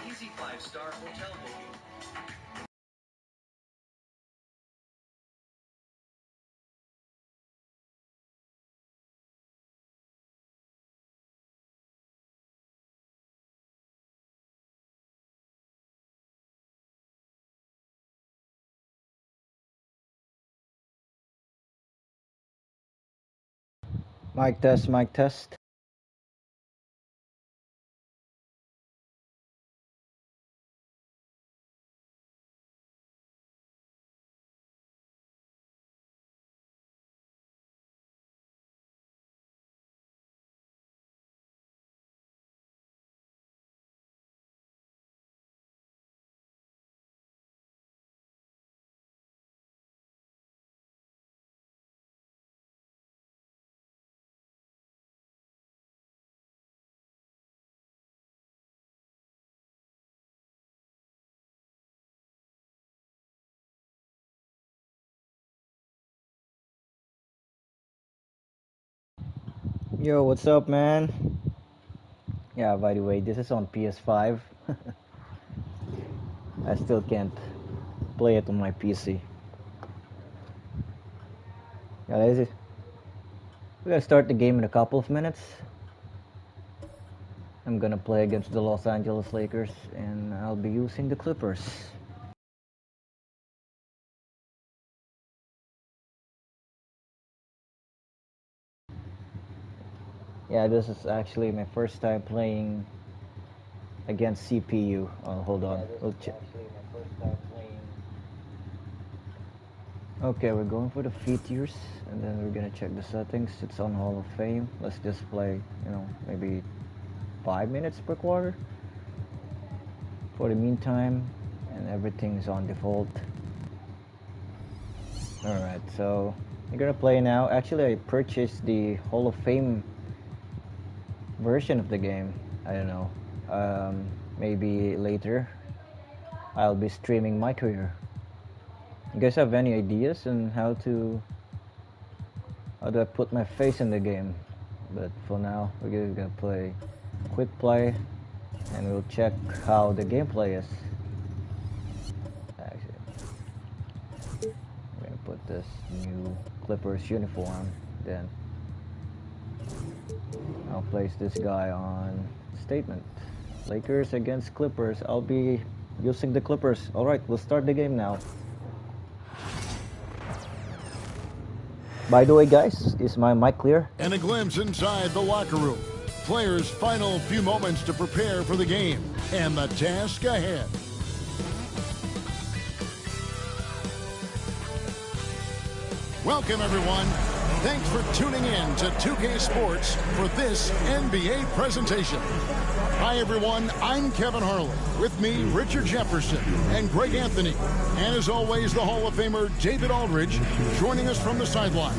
Easy 5-star hotel booking. Mic test, mic test. Yo, what's up, man? Yeah, by the way, this is on PS5. I still can't play it on my PC. Yeah, we're gonna start the game in a couple of minutes. I'm gonna play against the Los Angeles Lakers, and I'll be using the Clippers. Yeah, this is actually my first time playing against CPU. Oh, hold on. We'll check. Okay, we're going for the features, and then we're gonna check the settings. It's on Hall of Fame. Let's just play, maybe 5 minutes per quarter for the meantime, and everything's on default. Alright, so we're gonna play now. Actually, I purchased the Hall of Fame version of the game. I don't know. Maybe later I'll be streaming my career. You guys have any ideas on how do I put my face in the game? But for now, we're gonna play quick play, and we'll check how the gameplay is. Actually, I'm gonna put this new Clippers uniform, then I'll place this guy on statement. Lakers against Clippers. I'll be using the Clippers. Alright, we'll start the game now. By the way, guys, is my mic clear? And a glimpse inside the locker room. Players' final few moments to prepare for the game and the task ahead. Welcome, everyone. Thanks for tuning in to 2K Sports for this NBA presentation. Hi, everyone. I'm Kevin Harlan. With me, Richard Jefferson and Greg Anthony. And as always, the Hall of Famer David Aldridge joining us from the sideline.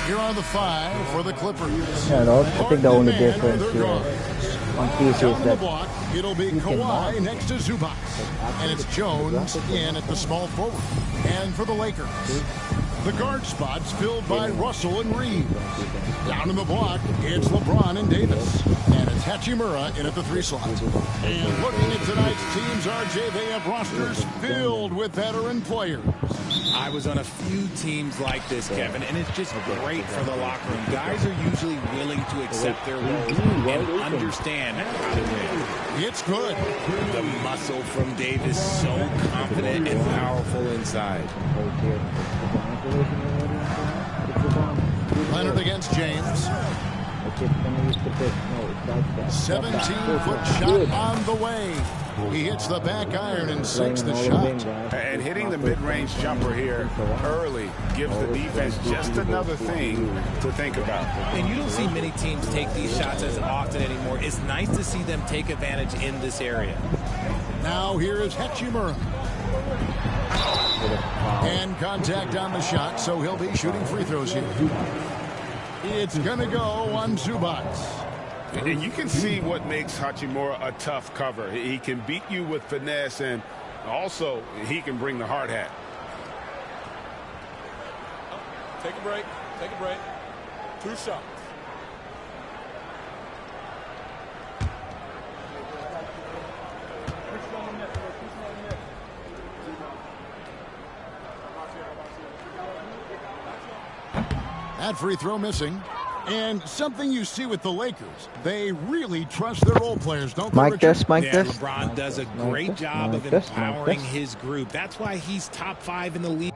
Here are the 5 for the Clippers. Yeah, no, I think the only difference on PC is Down the that block, it'll be Kawhi next to Zubac. And it's Jones in at the small forward. And for the Lakers, the guard spots filled by Russell and Reed. Down in the block, it's LeBron and Davis. And it's Hachimura in at the 3 slot. And looking at tonight's teams, RJ, they have rosters filled with veteran players. I was on a few teams like this, Kevin, and it's just great for the locker room. Guys are usually willing to accept their roles and understand how to win. It's good. The muscle from Davis, so confident and powerful inside. Leonard against James. 17-foot shot on the way. He hits the back iron and sinks the shot. And hitting the mid-range jumper here early gives the defense just another thing to think about. And you don't see many teams take these shots as often anymore. It's nice to see them take advantage in this area. Now here is Hachimura. And contact on the shot, so he'll be shooting free throws here. It's going to go on Zubac. And you can see what makes Hachimura a tough cover. He can beat you with finesse, and also he can bring the hard hat. Take a break. Take a break. 2 shots. That free throw missing. And something you see with the Lakers, they really trust their role players, don't they, Mike test, Mike Yeah, test. LeBron does a great job of empowering his group. That's why he's top 5 in the league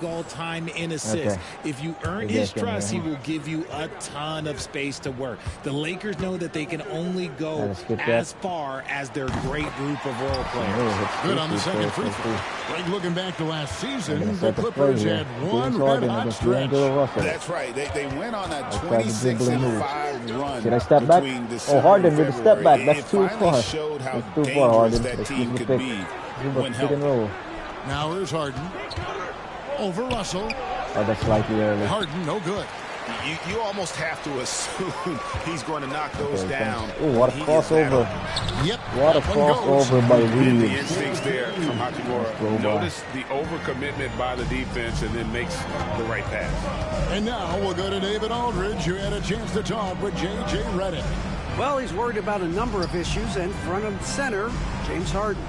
all time in assists. If you earn his trust, he will give you a ton of space to work. The Lakers know that they can only go as far as their great group of role players. Good on the second free throw. Right, looking back to last season, the Clippers had one red-hot stretch. That's right. They went on a 26-5 run. Did I step back? Oh, Harden with a step back. That's too far. Showed how That's too far, Harden. that team could be when Pick and roll. Now here's Harden. Over Russell. Oh, that's slightly early. Harden, no good. You almost have to assume he's going to knock those down. Oh, what a crossover. Yep. What a crossover by And the Reeves. instincts there from Hachimura. Notice the overcommitment by the defense and then makes the right pass. And now we'll go to David Aldridge, who had a chance to talk with J.J. Redick. Well, he's worried about a number of issues, and front and center, James Harden.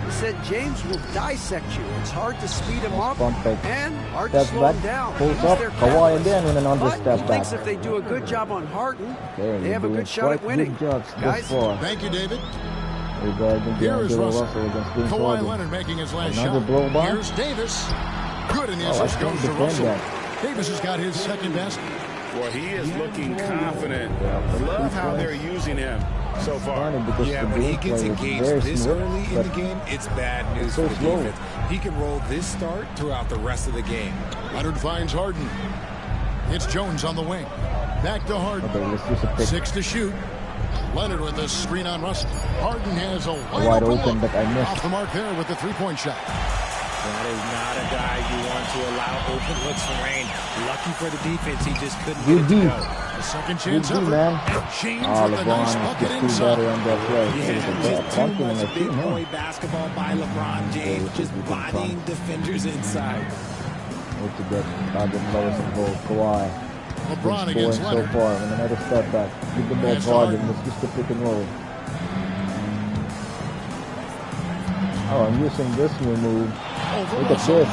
He said James will dissect you. It's hard to speed him up and hard to slow him down. Pulls up, Kawhi again with another But step he thinks back. if they do a good job on Harden, Okay, they have a good shot at winning. Good jobs Guys, thus far. Thank you, David. Regarding Here is D'Angelo Russell. against James Kawhi Harden. Leonard making his last Another shot. blow by. Here's Davis. Good, and the I assist can't goes to defend Russell. that. Davis has got his second best. Well, he is looking confident. Love how they're using him so far. Yeah, when he gets engaged this early in the game, it's bad news for the defense. He can roll this start throughout the rest of the game. Leonard finds Harden. It's Jones on the wing. Back to Harden. Okay, let's use a pick. 6 to shoot. Leonard with a screen on Russell. Harden has a wide Wide open open, look. but I missed. Off the mark there with the three-point shot. That is not a guy you want to allow open looks from Rain. Lucky for the defense, he just couldn't Good get it to D. go. A second Good chance D, effort. man. James Oh, with a nice LeBron bucket just too inside. better on that play. Yeah, just too Bucket on much that big team, boy basketball by LeBron James, just bodying defenders inside. Need to get target lowest involved. Kawhi. LeBron Been against scoring Leonard. so far, and another step back. Give the ball Pass to to Harden. Harden. Let's just the pick and roll. Oh, I'm using this new move. Over Look at Russell. this.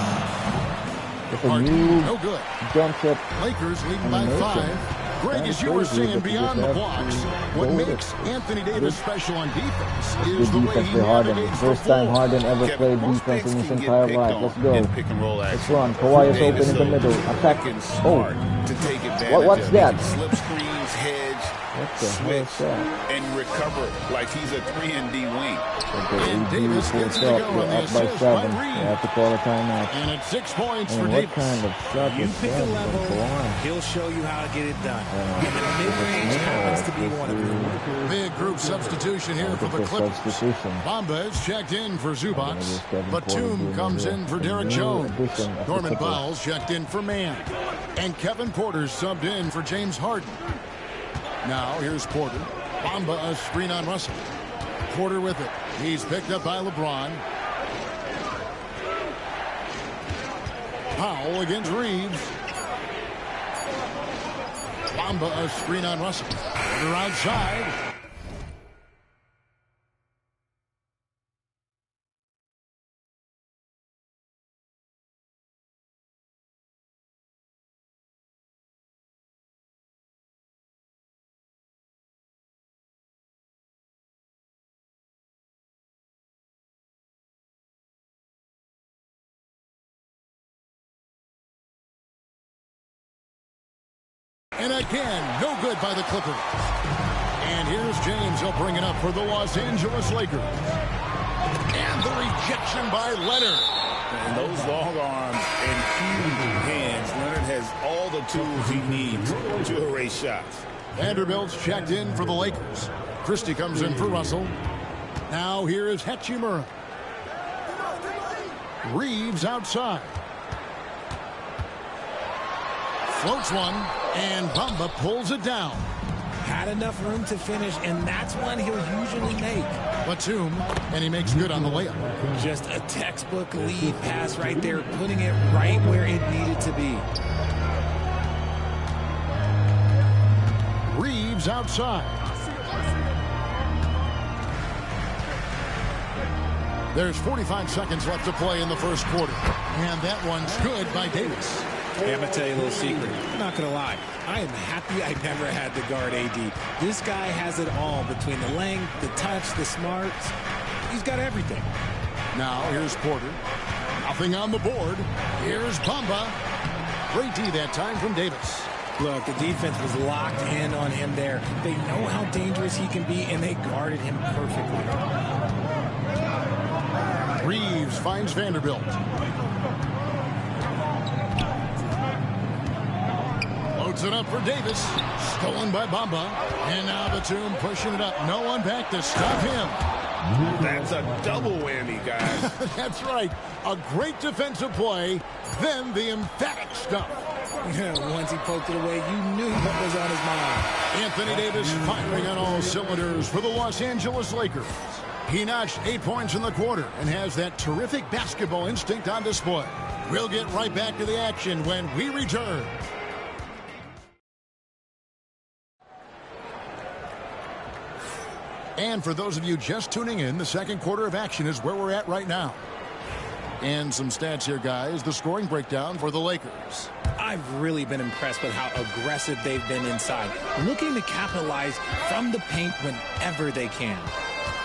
It's a Harden, new no good. jump shot. Lakers leading by Animation. 5. Greg, That as is you were crazy, saying, but you beyond the just have blocks, to what go with makes it. Anthony Davis special on defense Good is the way defense he by Harden. navigates the First time floor. Harden ever Kevin, played most defense in bigs his can get entire picked life. on Let's go. in pick and roll Let's action. run. Kawhi is Davis, open in the though, middle. Attack. looking Oh, smart to take advantage what's of that? Slip screens, hedge, What the hell switch, is that? and recover like he's a 3-and-D wing. Okay, And AD Davis pulls gets to up. go on We're the up by assist 7. by We Reed. have to call a timeout. And it's 6 points for And what Davis. kind of shot You is pick a that level, from Kawhi? he'll show you how to get it done. And the mid-range happens to be one of them. Big group substitution here for the It's a Clippers. substitution. Bamba is checked in for Zubac. Kevin Batum Porter comes doing in for the Derek new Jones. addition of the Norman Clippers. Powell's checked in for Mann. And Kevin Porter subbed in for James Harden. Now here's Porter. Bamba a screen on Russell. Porter with it. He's picked up by LeBron. Powell against Reeves. Bamba a screen on Russell. Porter outside. And again, no good by the Clippers. And here's James. He'll bring it up for the Los Angeles Lakers. And the rejection by Leonard. And those long arms and huge hands, Leonard has all the tools he needs to erase shots. Vanderbilt's checked in for the Lakers. Christie comes in for Russell. Now here is Hachimura. Reeves outside. Floats one, and Bamba pulls it down. Had enough room to finish, and that's one he'll usually make. Batum, and he makes good on the layup. Just a textbook lead pass right there, putting it right where it needed to be. Reeves outside. There's 45 seconds left to play in the first quarter. And that one's good by Davis. Hey, I'm going to tell you a little secret. I'm not going to lie. I am happy I never had to guard AD. This guy has it all between the length, the touch, the smarts. He's got everything. Now, here's Porter. Nothing on the board. Here's Bamba. Great D that time from Davis. Look, the defense was locked in on him there. They know how dangerous he can be, and they guarded him perfectly. Reeves finds Vanderbilt. Loads it up for Davis. Stolen by Bamba. And now Batum pushing it up. No one back to stop him. That's a double whammy, guys. That's right. A great defensive play, then the emphatic stuff. Once he poked it away, you knew what was on his mind. Anthony Davis firing on all cylinders for the Los Angeles Lakers. He notched 8 points in the quarter and has that terrific basketball instinct on display. We'll get right back to the action when we return. And for those of you just tuning in, the second quarter of action is where we're at right now. And some stats here, guys. The scoring breakdown for the Lakers. I've really been impressed with how aggressive they've been inside, looking to capitalize from the paint whenever they can.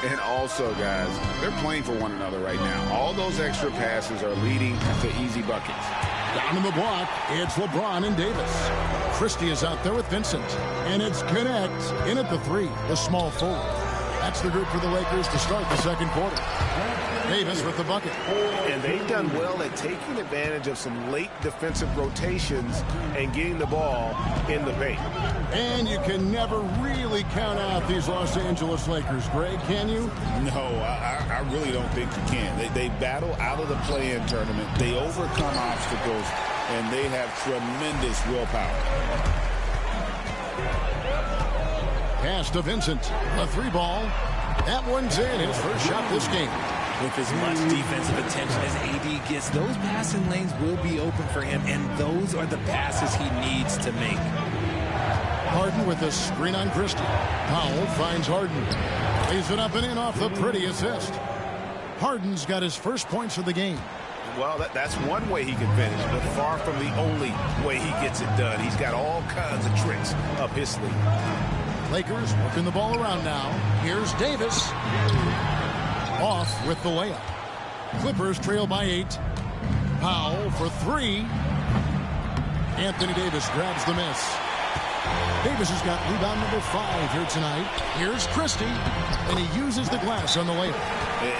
And also, guys, they're playing for one another right now. All those extra passes are leading to easy buckets. Down in the block, it's LeBron and Davis. Christie is out there with Vincent. And it's Connect in at the 3, the small forward. That's the group for the Lakers to start the second quarter. Davis with the bucket. And they've done well at taking advantage of some late defensive rotations and getting the ball in the paint. And you can never really count out these Los Angeles Lakers, Greg, can you? No, I really don't think you can. They battle out of the play-in tournament. They overcome obstacles, and they have tremendous willpower. Pass to Vincent. The 3 ball. That one's in. His first shot this game. With as much defensive attention as AD gets, those passing lanes will be open for him, and those are the passes he needs to make. Harden with a screen on Christie. Powell finds Harden. Lays it up and in off the pretty assist. Harden's got his first points of the game. Well, that's one way he can finish, but far from the only way he gets it done. He's got all kinds of tricks up his sleeve. Lakers working the ball around now. Here's Davis. Off with the layup. Clippers trail by 8. Powell for 3. Anthony Davis grabs the miss. Davis has got rebound number 5 here tonight. Here's Christie, and he uses the glass on the layup.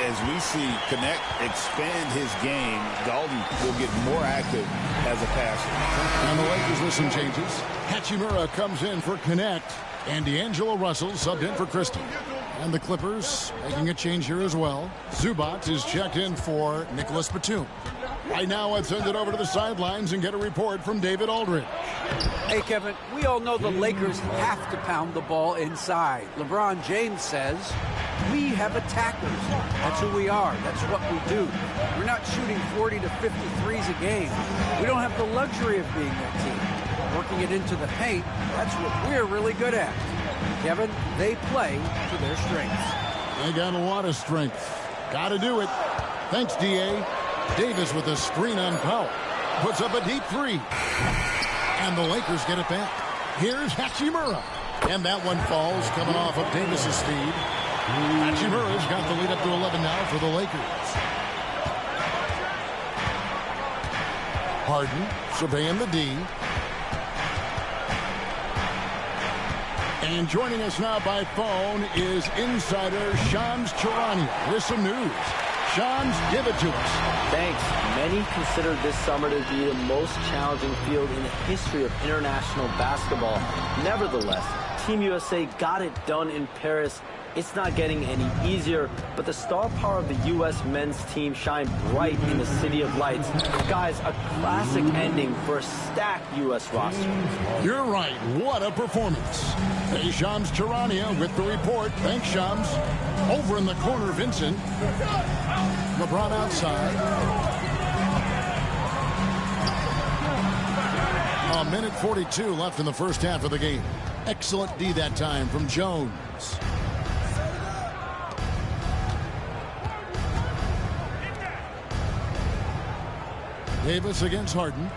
As we see Connect expand his game, Galden will get more active as a passer. And the Lakers with some changes. Hachimura comes in for Connect, and D'Angelo Russell subbed in for Christie. And the Clippers making a change here as well. Zubac is checked in for Nicholas Batum. Right now, let's send it over to the sidelines and get a report from David Aldridge. Hey, Kevin, we all know the Lakers have to pound the ball inside. LeBron James says, we have attackers. That's who we are. That's what we do. We're not shooting 40 to 50 threes a game. We don't have the luxury of being that team. Working it into the paint, that's what we're really good at. Kevin, they play to their strengths. They got a lot of strength. Got to do it. Thanks, D.A. Davis with a screen on Powell. Puts up a deep 3. And the Lakers get it back. Here's Hachimura. And that one falls coming off of Davis's feed. Hachimura's got the lead up to 11 now for the Lakers. Harden surveying the D. And joining us now by phone is insider Shams Charania with some news. Shams, give it to us. Thanks. Many consider this summer to be the most challenging field in the history of international basketball. Nevertheless, Team USA got it done in Paris. It's not getting any easier, but the star power of the U.S. men's team shined bright in the City of Lights. Guys, a classic ending for a stacked U.S. roster. You're right. What a performance. Hey, Shams Charania with the report. Thanks, Shams. Over in the corner, Vincent. LeBron outside. A minute 42 left in the first half of the game. Excellent D that time from Jones. Davis against Harden.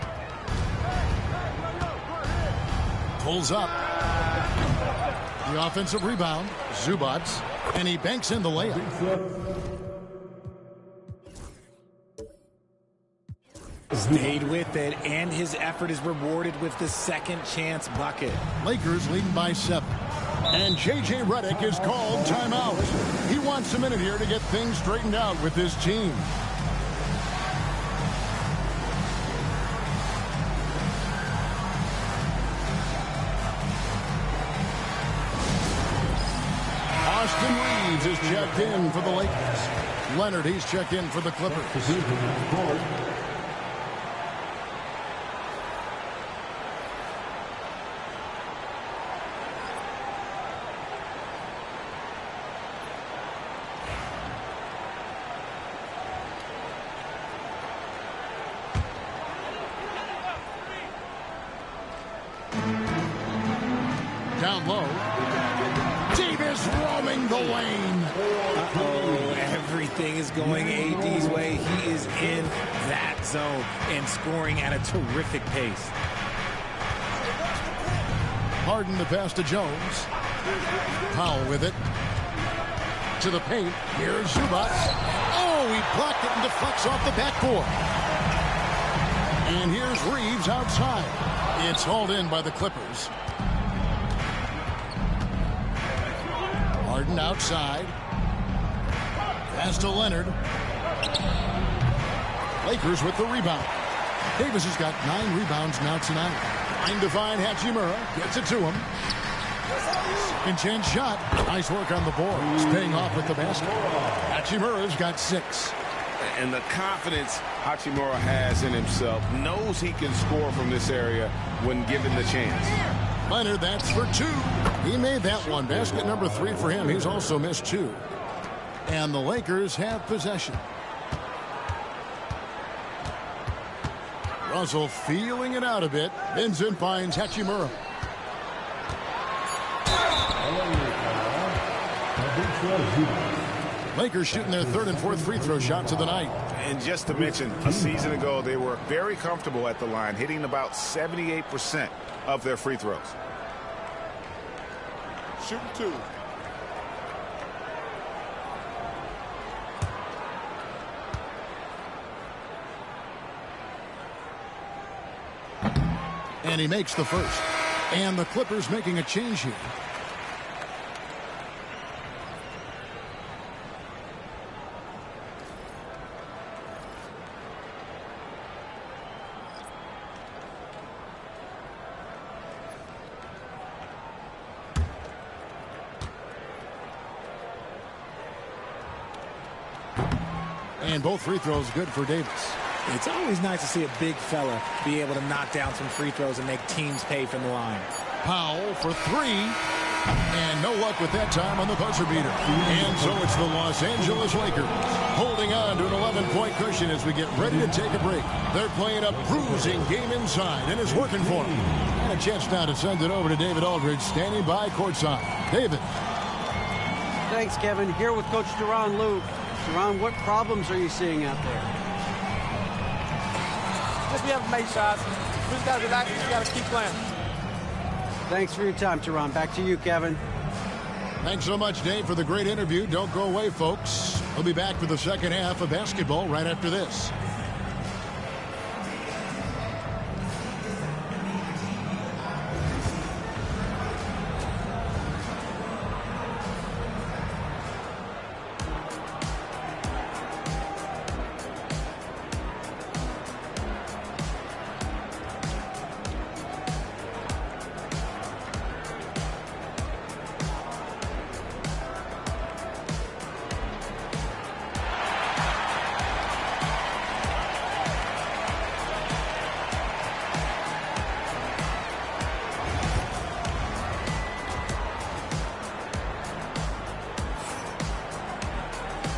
Pulls up. The offensive rebound. Zubac. And he banks in the layup. Stayed with it, and his effort is rewarded with the second chance bucket. Lakers leading by 7. And J.J. Redick is called timeout. He wants a minute here to get things straightened out with his team. Austin Reeves is checked in for the Lakers. Leonard, he's checked in for the Clippers. Down low. Davis roaming the lane. Uh-oh, everything is going AD's way. He is in that zone and scoring at a terrific pace. Harden the pass to Jones. Powell with it. To the paint. Here's Zubac. Oh, he blocked it and deflects off the backboard. And here's Reeves outside. It's hauled in by the Clippers. Harden outside. Pass to Leonard. Lakers with the rebound. Davis has got 9 rebounds now tonight. Trying to find Hachimura. Gets it to him. Second chance shot. Nice work on the boards. Paying off with the basket. Hachimura's got 6. And the confidence Hachimura has in himself, knows he can score from this area when given the chance. Leonard, that's for 2. He made that one. Basket number 3 for him. He's also missed 2. And the Lakers have possession. Russell feeling it out a bit. Vincent finds Hachimura. Lakers shooting their 3rd and 4th free throw shots of the night. And just to mention, a season ago, they were very comfortable at the line, hitting about 78% of their free throws. Shooting 2. And he makes the first. And the Clippers making a change here. And both free throws good for Davis. It's always nice to see a big fella be able to knock down some free throws and make teams pay from the line. Powell for 3. And no luck with that time on the buzzer beater. And so it's the Los Angeles Lakers holding on to an 11-point cushion as we get ready to take a break. They're playing a bruising game inside, and it's working for them. And a chance now to send it over to David Aldridge, standing by courtside. David. Thanks, Kevin. Here with Coach Duran Luke. Duran, what problems are you seeing out there? Just we haven't made shots. We just got to relax. We just got to keep playing. Thanks for your time, Duran. Back to you, Kevin. Thanks so much, Dave, for the great interview. Don't go away, folks. We'll be back for the second half of basketball right after this.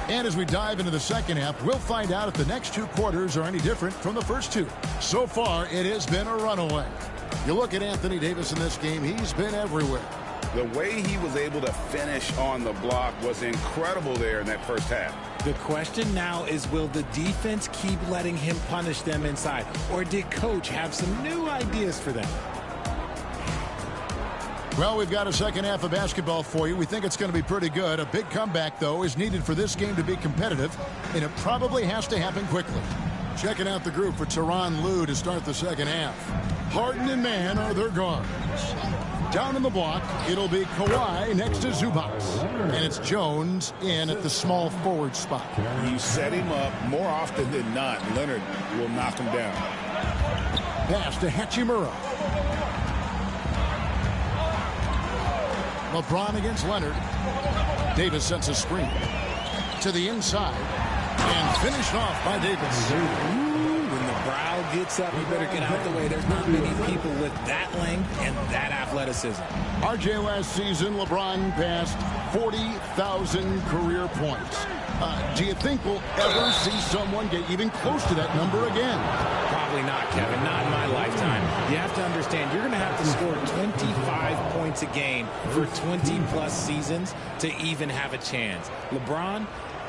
And as we dive into the second half, we'll find out if the next 2 quarters are any different from the first 2. So far, it has been a runaway. You look at Anthony Davis in this game, he's been everywhere. The way he was able to finish on the block was incredible there in that first half. The question now is, will the defense keep letting him punish them inside? Or did Coach have some new ideas for them? Well, we've got a second half of basketball for you. We think it's going to be pretty good. A big comeback, though, is needed for this game to be competitive, and it probably has to happen quickly. Checking out the group for Tyronn Lue to start the second half. Harden and Mann are their guards. Down in the block, it'll be Kawhi next to Zubac. And it's Jones in at the small forward spot. You set him up more often than not. Leonard will knock him down. Pass to Hachimura. LeBron against Leonard. Davis sets a screen to the inside and finished off by Davis. When the brow gets up, you better get out the way. There's not many people with that length and that athleticism. RJ, last season, LeBron passed 40,000 career points. Do you think we'll ever see someone get even close to that number again? Probably not, Kevin. Not in my lifetime. You have to understand, you're going to have to score 25 points a game for 20-plus seasons to even have a chance. LeBron,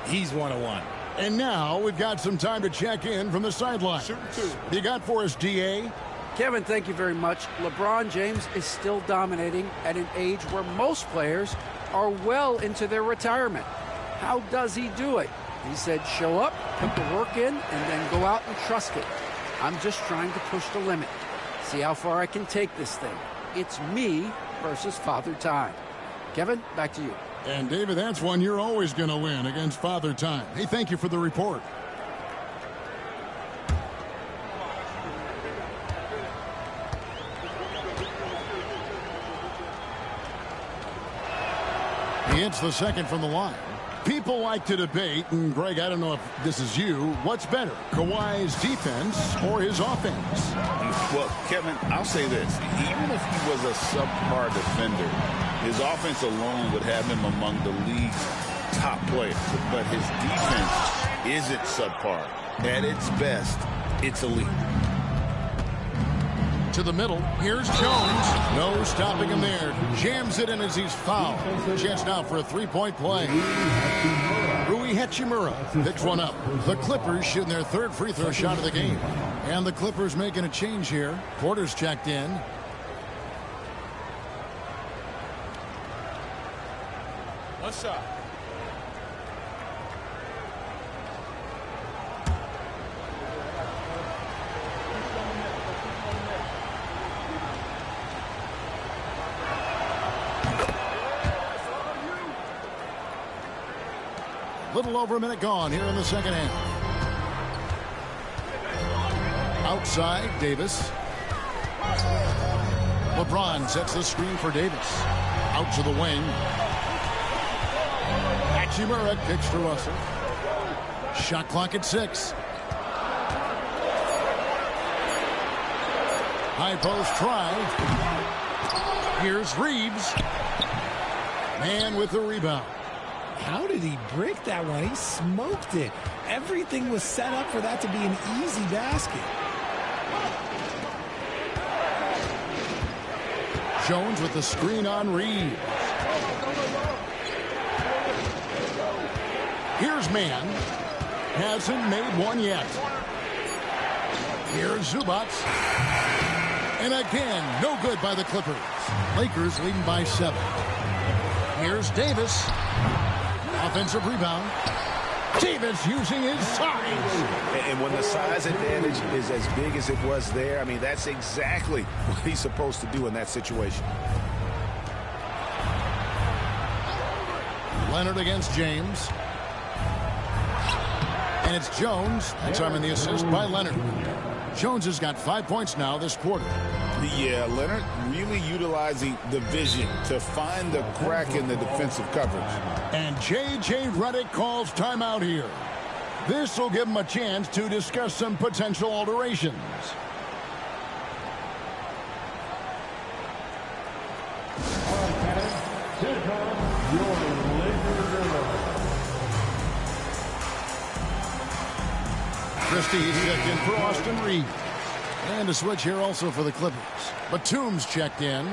he's 101. And now we've got some time to check in from the sideline. You got for us, DA? Kevin, thank you very much. LeBron James is still dominating at an age where most players are well into their retirement. How does he do it? He said, show up, put the work in, and then go out and trust it. I'm just trying to push the limit. See how far I can take this thing. It's me versus Father Time. Kevin, back to you. And, David, that's one you're always going to win against Father Time. Hey, thank you for the report. He hits the second from the line. People like to debate, and Greg, I don't know if this is you, what's better, Kawhi's defense or his offense? Well, Kevin, I'll say this. Even if he was a subpar defender, his offense alone would have him among the league's top players. But his defense isn't subpar. At its best, it's elite. To the middle, here's Jones. No stopping him there. Jams it in as he's fouled. Chance now for a three-point play. Rui Hachimura picks one up. The Clippers shooting their third free throw shot of the game. And the Clippers making a change here. Porter's checked in. One shot. Little over a minute gone here in the second half. Outside, Davis. LeBron sets the screen for Davis. Out to the wing. Hachimura kicks to Russell. Shot clock at 6. High post try. Here's Reeves. Man with the rebound. How did he break that one? He smoked it. Everything was set up for that to be an easy basket. Jones with the screen on Reeves. Here's Mann. Hasn't made one yet. Here's Zubac. And again, no good by the Clippers. Lakers leading by 7. Here's Davis. Offensive rebound. Davis using his size. And when the size advantage is as big as it was there, I mean, that's exactly what he's supposed to do in that situation. Leonard against James. And it's Jones. That time in the assist by Leonard. Jones has got 5 points now this quarter. Yeah, Leonard really utilizing the vision to find the crack in the defensive coverage. And J.J. Redick calls timeout here. This will give him a chance to discuss some potential alterations. Christie's checked in for Austin Reeves. And a switch here also for the Clippers. Batum's checked in.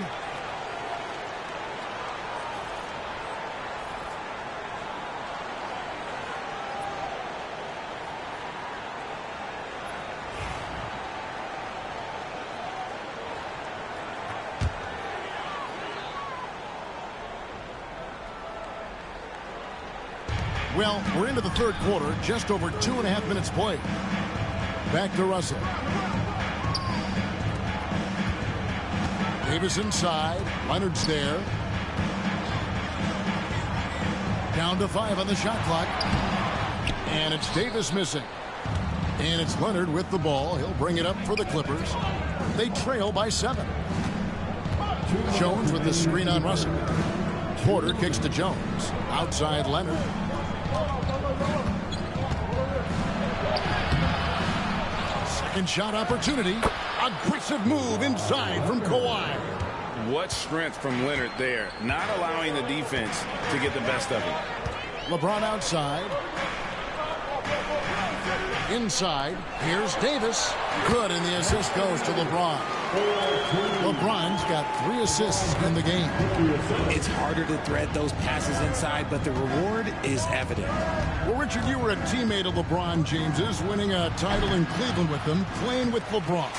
Well, we're into the third quarter, just over 2.5 minutes played. Back to Russell. Davis inside. Leonard's there. Down to 5 on the shot clock. And it's Davis missing. And it's Leonard with the ball. He'll bring it up for the Clippers. They trail by 7. Jones with the screen on Russell. Porter kicks to Jones. Outside Leonard. Second shot opportunity. Aggressive move inside from Kawhi. What strength from Leonard there, not allowing the defense to get the best of him. LeBron outside. Inside. Here's Davis. Good, and the assist goes to LeBron. LeBron's got 3 assists in the game. It's harder to thread those passes inside, but the reward is evident. Well, Richard, you were a teammate of LeBron James's, winning a title in Cleveland with him, playing with LeBron.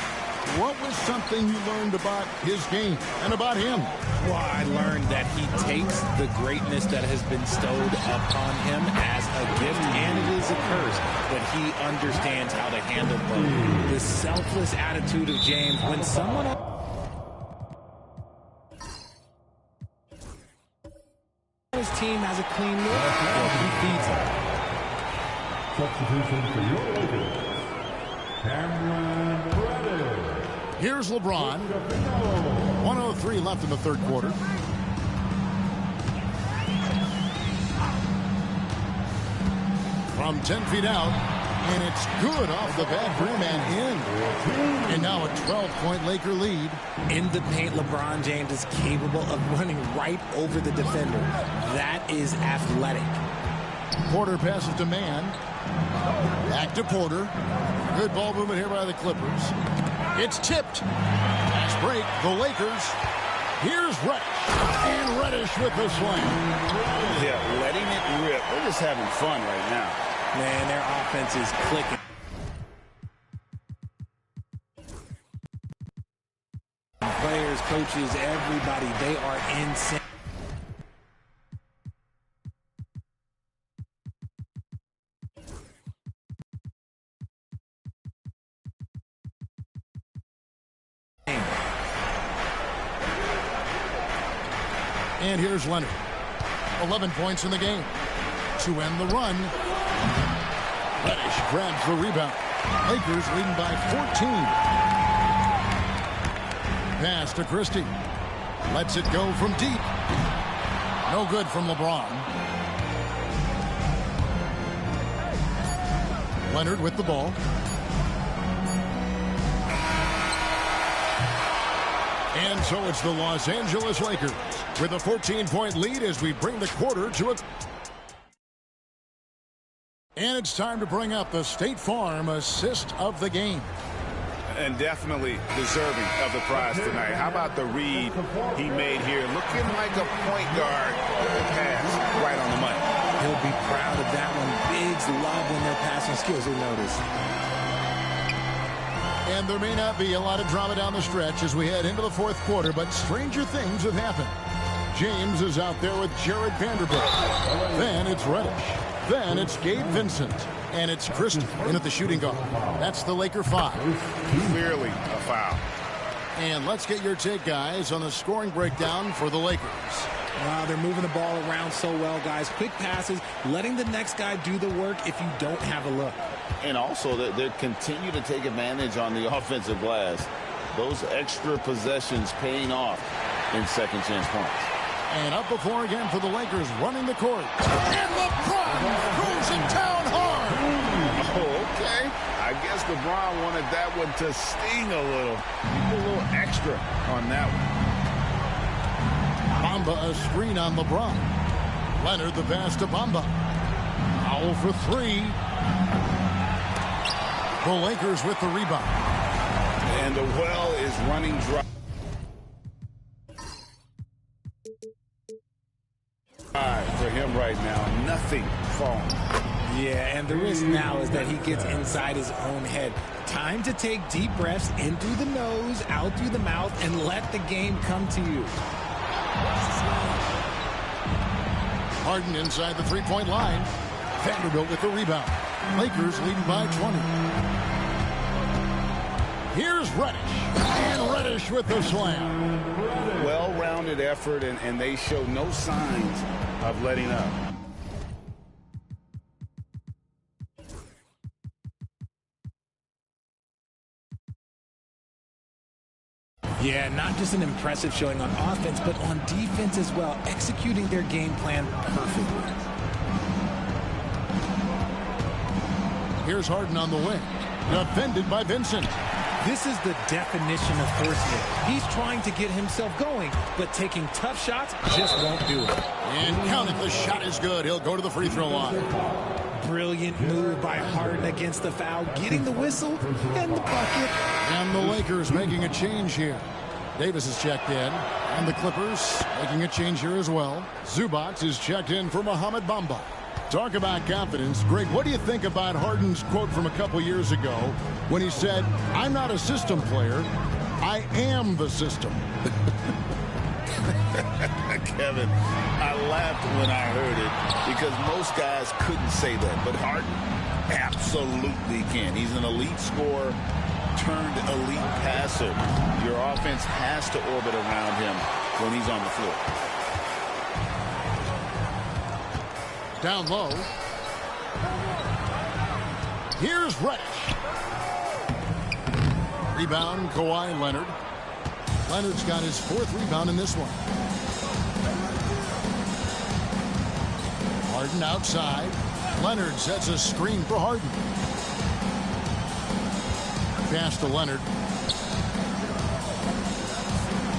What was something you learned about his game and about him? Well, I learned that he takes the greatness that has been bestowed upon him as a gift, and it is a curse, but he understands how to handle both. The selfless attitude of James, when someone else... his team has a clean look, he feeds it. Substitution for your Lakers, Cameron Reddish. Here's LeBron. 1:03 left in the third quarter. From 10 feet out, and it's good off the bad rim and in. And now a 12-point Laker lead. In the paint, LeBron James is capable of running right over the defender. That is athletic. Porter passes to Mann. Back to Porter. Good ball movement here by the Clippers. It's tipped. Fast break. The Lakers. Here's Reddish. And Reddish with the slam. Yeah, letting it rip. They're just having fun right now. Man, their offense is clicking. Players, coaches, everybody, they are insane. And here's Leonard. 11 points in the game. To end the run. Reddish grabs the rebound. Lakers leading by 14. Pass to Christie. Lets it go from deep. No good from LeBron. Leonard with the ball. And so it's the Los Angeles Lakers with a 14-point lead as we bring the quarter to a... And it's time to bring up the State Farm assist of the game. And definitely deserving of the prize tonight. How about the read he made here? Looking like a point guard. The pass right on the money. He'll be proud of that one. Bigs love when their passing skills are noticed. And there may not be a lot of drama down the stretch as we head into the fourth quarter, but stranger things have happened. James is out there with Jared Vanderbilt. Then it's Reddish. Then it's Gabe Vincent. And it's Christie in at the shooting guard. That's the Laker 5. Clearly a foul. And let's get your take, guys, on the scoring breakdown for the Lakers. Wow, they're moving the ball around so well, guys. Quick passes, letting the next guy do the work if you don't have a look. And also, they continue to take advantage on the offensive glass. Those extra possessions paying off in second chance points. And up before again for the Lakers, running the court. And LeBron cruising down hard. Oh, okay. I guess LeBron wanted that one to sting a little. A little extra on that one. Bamba a screen on LeBron. Leonard the pass to Bamba. Foul for 3. The Lakers with the rebound. And the well is running dry. For him right now, nothing falling. Yeah, and the risk now is that he gets inside his own head. Time to take deep breaths in through the nose, out through the mouth, and let the game come to you. Harden inside the three-point line. Vanderbilt with the rebound. Lakers leading by 20. Here's Reddish. And Reddish with the slam. Well-rounded effort, and they show no signs of letting up. Yeah, not just an impressive showing on offense, but on defense as well, executing their game plan perfectly. Here's Harden on the wing. Defended by Vincent. This is the definition of forcing it. He's trying to get himself going, but taking tough shots just won't do it. And count it, the shot is good. He'll go to the free throw line. Brilliant move by Harden against the foul, getting the whistle and the bucket. And the Lakers making a change here. Davis is checked in, and the Clippers making a change here as well. Zubac is checked in for Mohamed Bamba. Talk about confidence. Greg, what do you think about Harden's quote from a couple years ago when he said, "I'm not a system player, I am the system"? Kevin, I laughed when I heard it because most guys couldn't say that, but Harden absolutely can. He's an elite scorer turned elite passer. Your offense has to orbit around him when he's on the floor. Down low. Here's Reddish. Rebound, Kawhi Leonard. Leonard's got his 4th rebound in this one. Harden outside. Leonard sets a screen for Harden. Pass to Leonard.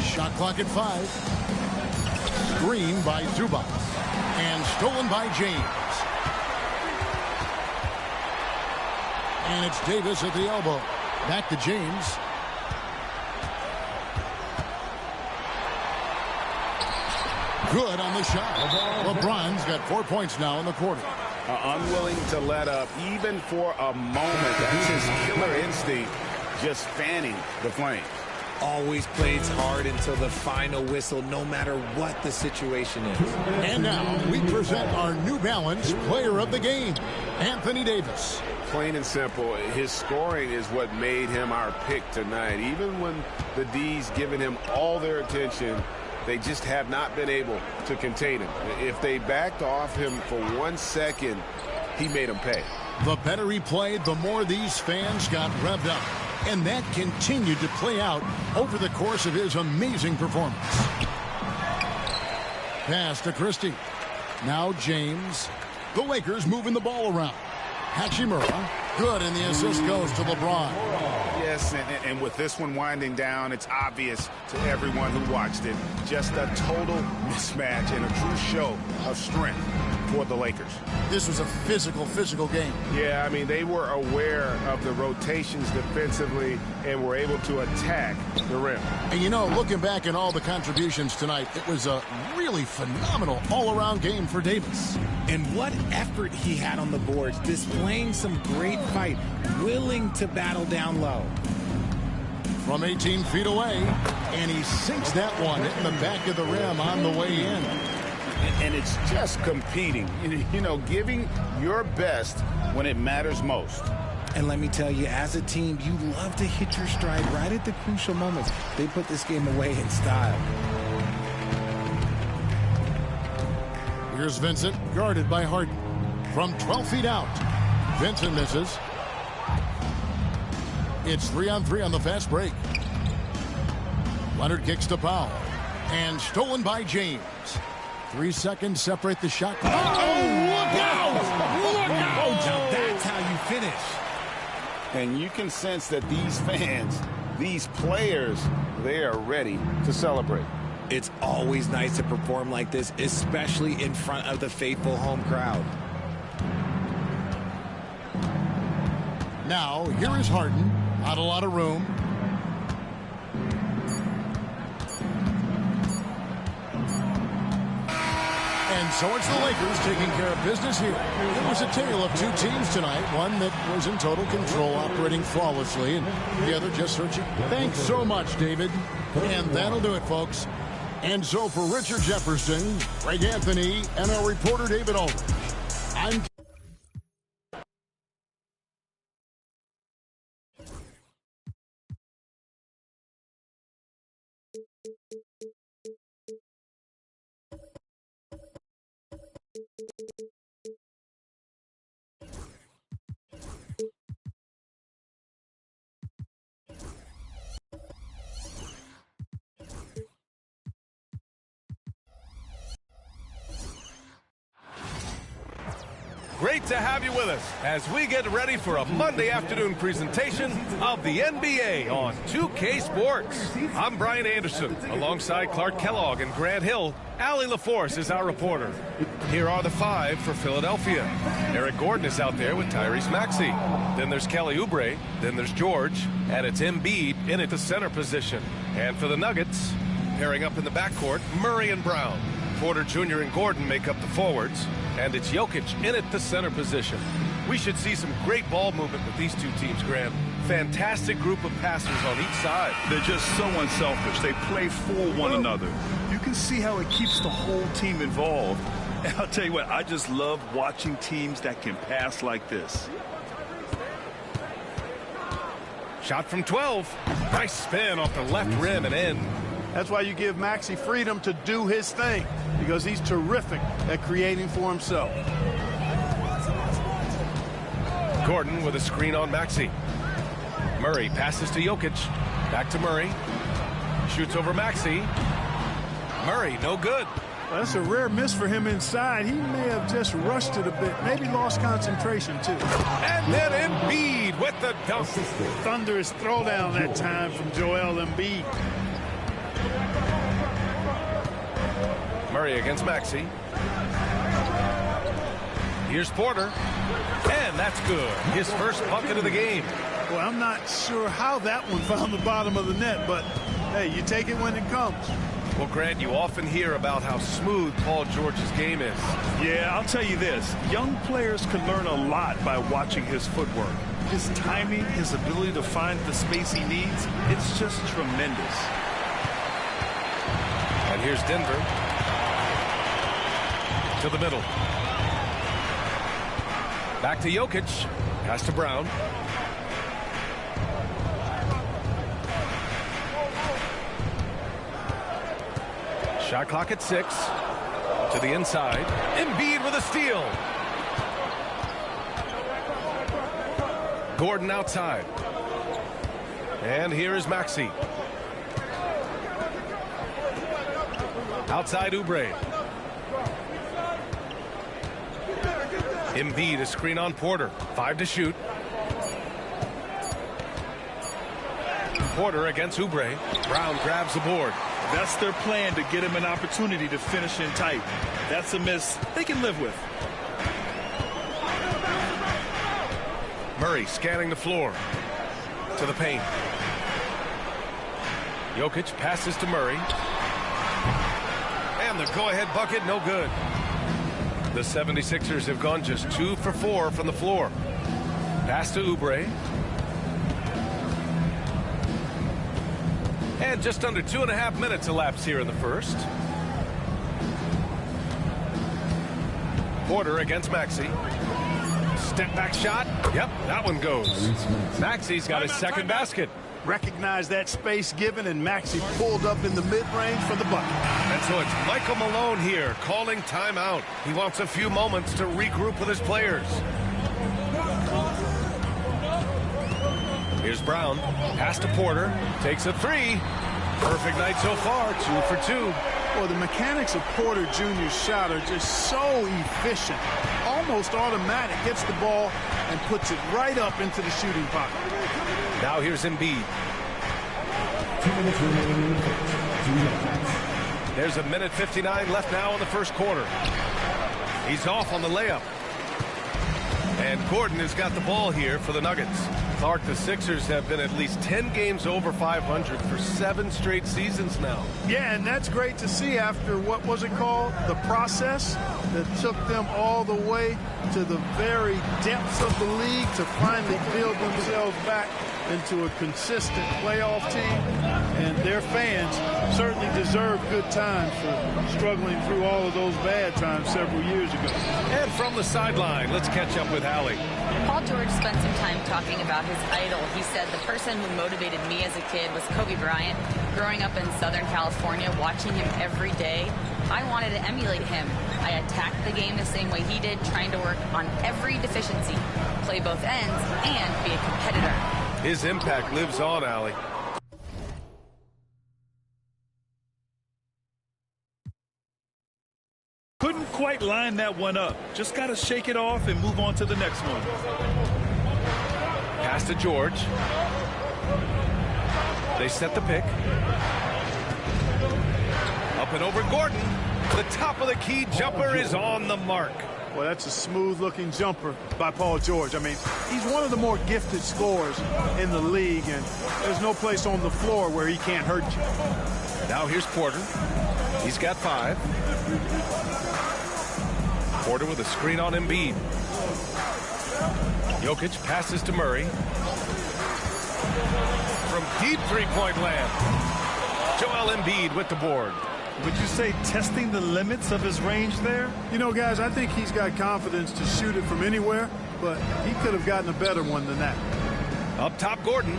Shot clock at 5. Screen by Zubac. And stolen by James. And it's Davis at the elbow. Back to James. Good on the shot. LeBron's got 4 points now in the quarter. Unwilling to let up even for a moment. That's his killer instinct, just fanning the flame. Always plays hard until the final whistle, no matter what the situation is. And now we present our New Balance player of the game, Anthony Davis. Plain and simple, his scoring is what made him our pick tonight. Even when the D's given him all their attention, they just have not been able to contain him. If they backed off him for 1 second, he made them pay. The better he played, the more these fans got revved up. And that continued to play out over the course of his amazing performance. Pass to Christie. Now James. The Lakers moving the ball around. Hachimura. Good, and the assist goes to LeBron. Yes, and with this one winding down, it's obvious to everyone who watched it. Just a total mismatch and a true show of strength for the Lakers. This was a physical game. Yeah, I mean, they were aware of the rotations defensively and were able to attack the rim. And you know, looking back at all the contributions tonight, it was a really phenomenal all-around game for Davis. And what effort he had on the boards, displaying some great fight, willing to battle down low. From 18 feet away, and he sinks that one in the back of the rim on the way in. And it's just competing, you know, giving your best when it matters most. And let me tell you, as a team, you love to hit your stride right at the crucial moments. They put this game away in style. Here's Vincent, guarded by Harden. From 12 feet out, Vincent misses. It's 3-on-3 on the fast break. Leonard kicks to Powell. And stolen by James. 3 seconds separate the shot. Oh, look out! Look out! Now that's how you finish. And you can sense that these fans, these players, they are ready to celebrate. It's always nice to perform like this, especially in front of the faithful home crowd. Now, here is Harden. Not a lot of room. And so it's the Lakers taking care of business here. It was a tale of two teams tonight. One that was in total control, operating flawlessly, and the other just searching. Thanks so much, David. And that'll do it, folks. And so for Richard Jefferson, Greg Anthony, and our reporter David Aldridge, I'm... Great to have you with us as we get ready for a Monday afternoon presentation of the NBA on 2K Sports. I'm Brian Anderson, alongside Clark Kellogg and Grant Hill. Allie LaForce is our reporter. Here are the five for Philadelphia. Eric Gordon is out there with Tyrese Maxey. Then there's Kelly Oubre. Then there's George. And it's Embiid in at the center position. And for the Nuggets, pairing up in the backcourt, Murray and Brown. Porter Jr. and Gordon make up the forwards. And it's Jokic in at the center position. We should see some great ball movement with these two teams, Grant. Fantastic group of passers on each side. They're just so unselfish. They play for one another. You can see how it keeps the whole team involved. And I'll tell you what, I just love watching teams that can pass like this. Shot from 12. Nice spin off the left rim and in. That's why you give Maxey freedom to do his thing, because he's terrific at creating for himself. Gordon with a screen on Maxey. Murray passes to Jokic. Back to Murray. Shoots over Maxey. Murray, no good. Well, that's a rare miss for him inside. He may have just rushed it a bit. Maybe lost concentration, too. And then Embiid with the dunk. Thunderous throwdown that time from Joel Embiid. Murray against Maxey. Here's Porter. And that's good. His first bucket of the game. Well, I'm not sure how that one found the bottom of the net, but, hey, you take it when it comes. Well, Grant, you often hear about how smooth Paul George's game is. Yeah, I'll tell you this. Young players can learn a lot by watching his footwork. His timing, his ability to find the space he needs, it's just tremendous. And here's Denver. To the middle. Back to Jokic. Pass to Brown. Shot clock at 6. To the inside. Embiid with a steal. Gordon outside. And here is Maxey. Outside Oubre. Embiid, a screen on Porter. 5 to shoot. Porter against Oubre. Brown grabs the board. That's their plan, to get him an opportunity to finish in tight. That's a miss they can live with. Murray scanning the floor. To the paint. Jokic passes to Murray. And the go-ahead bucket, no good. The 76ers have gone just 2 for 4 from the floor. Pass to Oubre. And just under 2.5 minutes elapsed here in the first. Porter against Maxey. Step back shot. Yep, that one goes. Maxey's got his second basket. Recognized that space given, and Maxey pulled up in the mid-range for the bucket. And so it's Michael Malone here calling timeout. He wants a few moments to regroup with his players. Here's Brown. Pass to Porter. Takes a 3. Perfect night so far. 2 for 2. Well, the mechanics of Porter Jr.'s shot are just so efficient. Almost automatic. Gets the ball and puts it right up into the shooting pocket. Now here's Embiid. There's 1:59 left now in the first quarter. He's off on the layup. And Gordon has got the ball here for the Nuggets. Clark, the Sixers have been at least 10 games over 500 for 7 straight seasons now. Yeah, and that's great to see after, what was it called? The process that took them all the way to the very depths of the league to finally build themselves back into a consistent playoff team. And their fans certainly deserve good times for struggling through all of those bad times several years ago. And from the sideline, let's catch up with Allie. Paul George spent some time talking about about his idol. He said, the person who motivated me as a kid was Kobe Bryant. Growing up in Southern California, watching him every day, I wanted to emulate him. I attacked the game the same way he did, trying to work on every deficiency, play both ends, and be a competitor. His impact lives on, Allie. Couldn't quite line that one up. Just got to shake it off and move on to the next one. Pass to George. They set the pick. Up and over Gordon. The top of the key jumper is on the mark. Well, that's a smooth-looking jumper by Paul George. I mean, he's one of the more gifted scorers in the league, and there's no place on the floor where he can't hurt you. Now here's Porter. He's got 5. Porter with a screen on Embiid. Jokic passes to Murray. From deep three-point land, Joel Embiid with the board. Would you say testing the limits of his range there? You know, guys, I think he's got confidence to shoot it from anywhere, but he could have gotten a better one than that. Up top, Gordon.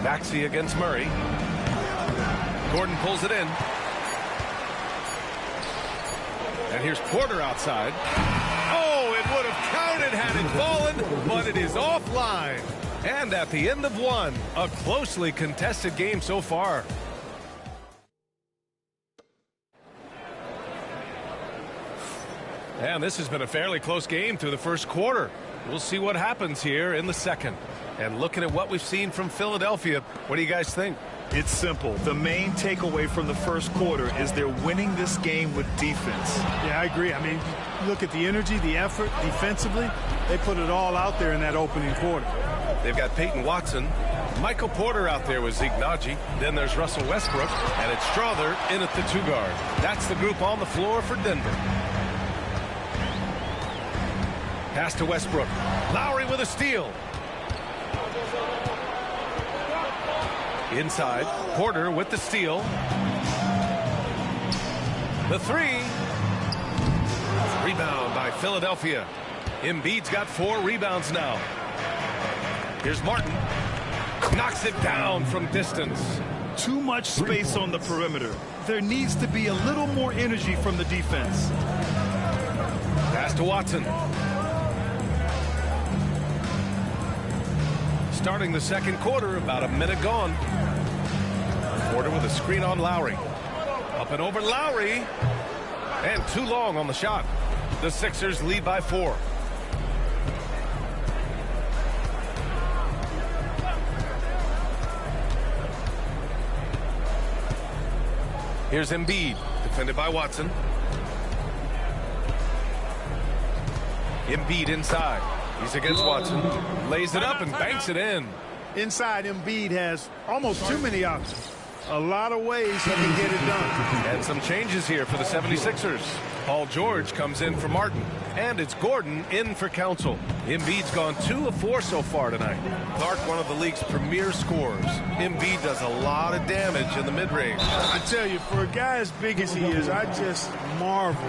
Maxey against Murray. Gordon pulls it in. And here's Porter outside. Oh, it would have counted had it fallen, but it is offline. And at the end of one, a closely contested game so far. And this has been a fairly close game through the first quarter. We'll see what happens here in the second. And looking at what we've seen from Philadelphia, what do you guys think? It's simple. The main takeaway from the first quarter is they're winning this game with defense. Yeah, I agree. I mean, look at the energy, the effort defensively. They put it all out there in that opening quarter. They've got Peyton Watson. Michael Porter out there with Zeke Naji. Then there's Russell Westbrook. And it's Strother in at the 2 guard. That's the group on the floor for Denver. Pass to Westbrook. Lowry with a steal. Inside, Porter with the steal. The 3. Rebound by Philadelphia. Embiid's got 4 rebounds now. Here's Martin. Knocks it down from distance. Too much space on the perimeter. There needs to be a little more energy from the defense. Pass to Watson. Starting the second quarter, about a minute gone. Porter with a screen on Lowry. Up and over Lowry. And too long on the shot. The Sixers lead by 4. Here's Embiid, defended by Watson. Embiid inside. He's against Watson. Lays it up and banks it in. Inside, Embiid has almost too many options. A lot of ways he can get it done. And some changes here for the 76ers. Paul George comes in for Martin. And it's Gordon in for Council. Embiid's gone 2 of 4 so far tonight. Clark, one of the league's premier scorers. Embiid does a lot of damage in the mid-range. I tell you, for a guy as big as he is, I just marvel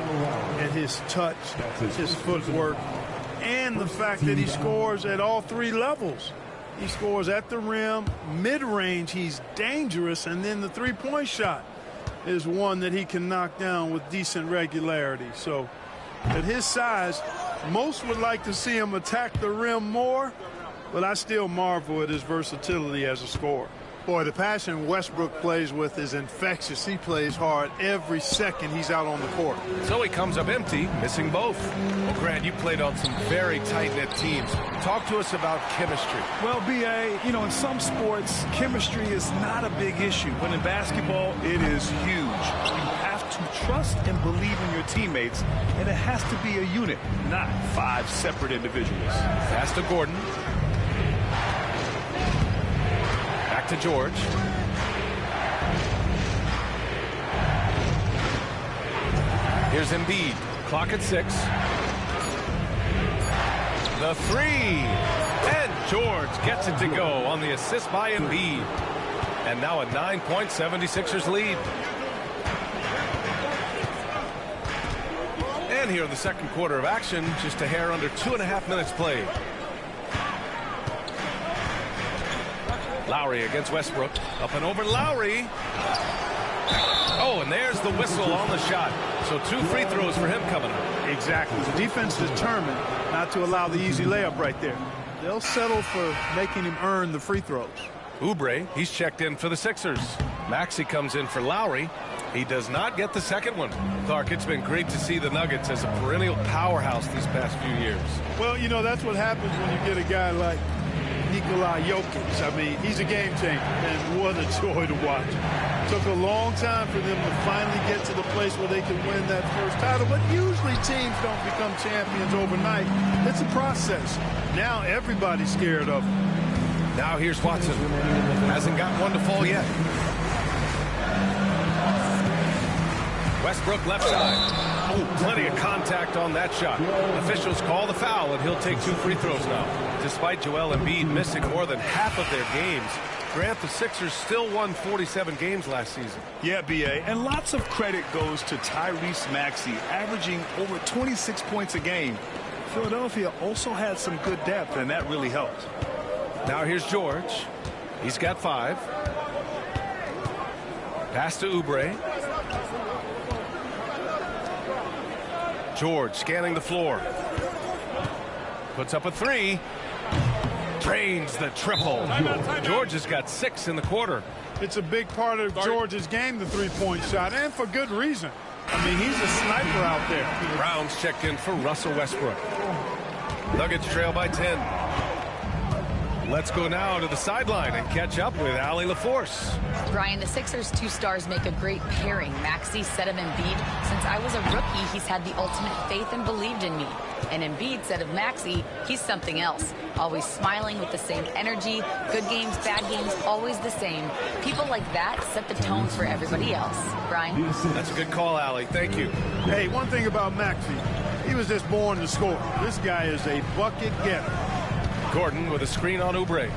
at his touch, his footwork, and the fact that he scores at all 3 levels. He scores at the rim, mid-range, he's dangerous, and then the three-point shot is one that he can knock down with decent regularity. So at his size, most would like to see him attack the rim more, but I still marvel at his versatility as a scorer. Boy, the passion Westbrook plays with is infectious. He plays hard every second he's out on the court. So he comes up empty, missing both. Well, Grant, you played on some very tight-knit teams. Talk to us about chemistry. Well, B.A., you know, in some sports, chemistry is not a big issue. But in basketball, it is huge. You have to trust and believe in your teammates, and it has to be a unit, not 5 separate individuals. Pass to Gordon. Back to George. Here's Embiid. Clock at 6. The 3. And George gets it to go on the assist by Embiid. And now a 9-point 76ers lead. again here in the second quarter of action. Just a hair under 2.5 minutes played. Lowry against Westbrook. Up and over Lowry. Oh, and there's the whistle on the shot. So 2 free throws for him coming up. Exactly. The defense determined not to allow the easy layup right there. They'll settle for making him earn the free throws. Oubre, he's checked in for the Sixers. Maxey comes in for Lowry. He does not get the second one. Clark, it's been great to see the Nuggets as a perennial powerhouse these past few years. Well, you know, that's what happens when you get a guy like Nikola Jokic. I mean, he's a game changer, and what a joy to watch. Took a long time for them to finally get to the place where they can win that first title, but usually teams don't become champions overnight. It's a process. Now everybody's scared of him. Now here's Watson. Hasn't got one to fall yet. Westbrook left side. Oh, plenty of contact on that shot. Officials call the foul, and he'll take 2 free throws now. Despite Joel Embiid missing more than half of their games, Grant, the Sixers still won 47 games last season. Yeah, B.A., and lots of credit goes to Tyrese Maxey, averaging over 26 points a game. Philadelphia also had some good depth, and that really helped. Now here's George. He's got 5. Pass to Oubre. George scanning the floor. Puts up a 3. Drains the triple. George has got 6 in the quarter. It's a big part of George's game, the three-point shot, and for good reason. I mean, he's a sniper out there. Brown's checked in for Russell Westbrook. Nuggets trail by 10. Let's go now to the sideline and catch up with Allie LaForce. Brian, the Sixers' 2 stars make a great pairing. Maxey said of Embiid, since I was a rookie, he's had the ultimate faith and believed in me. And Embiid said of Maxey, he's something else. Always smiling with the same energy. Good games, bad games, always the same. People like that set the tone for everybody else. Brian? That's a good call, Allie. Thank you. Hey, one thing about Maxey, he was just born to score. This guy is a bucket getter. Gordon with a screen on Oubre.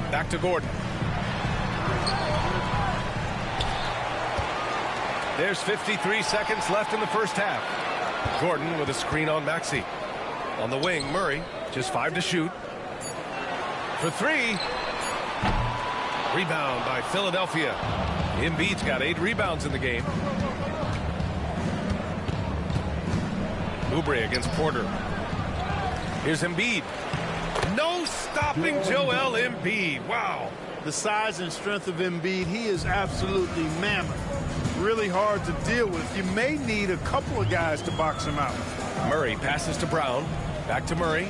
Back to Gordon. There's 53 seconds left in the first half. Gordon with a screen on Maxey. On the wing, Murray, just 5 to shoot. For 3. Rebound by Philadelphia. Embiid's got 8 rebounds in the game. Oubre against Porter. Here's Embiid. No stopping Joel Embiid. Wow. The size and strength of Embiid, he is absolutely mammoth. Really hard to deal with. You may need a couple of guys to box him out. Murray passes to Brown. Back to Murray.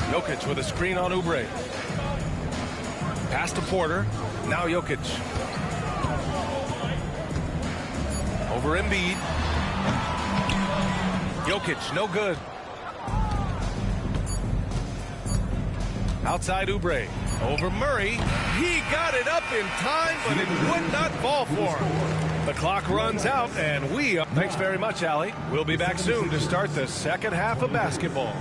Jokic with a screen on Oubre. Pass to Porter. Now Jokic. Over Embiid. Jokic, no good. Outside Oubre. Over Murray. He got it up in time, but it would not fall for him. The clock runs out, and we are... Thanks very much, Allie. We'll be back soon to start the second half of basketball.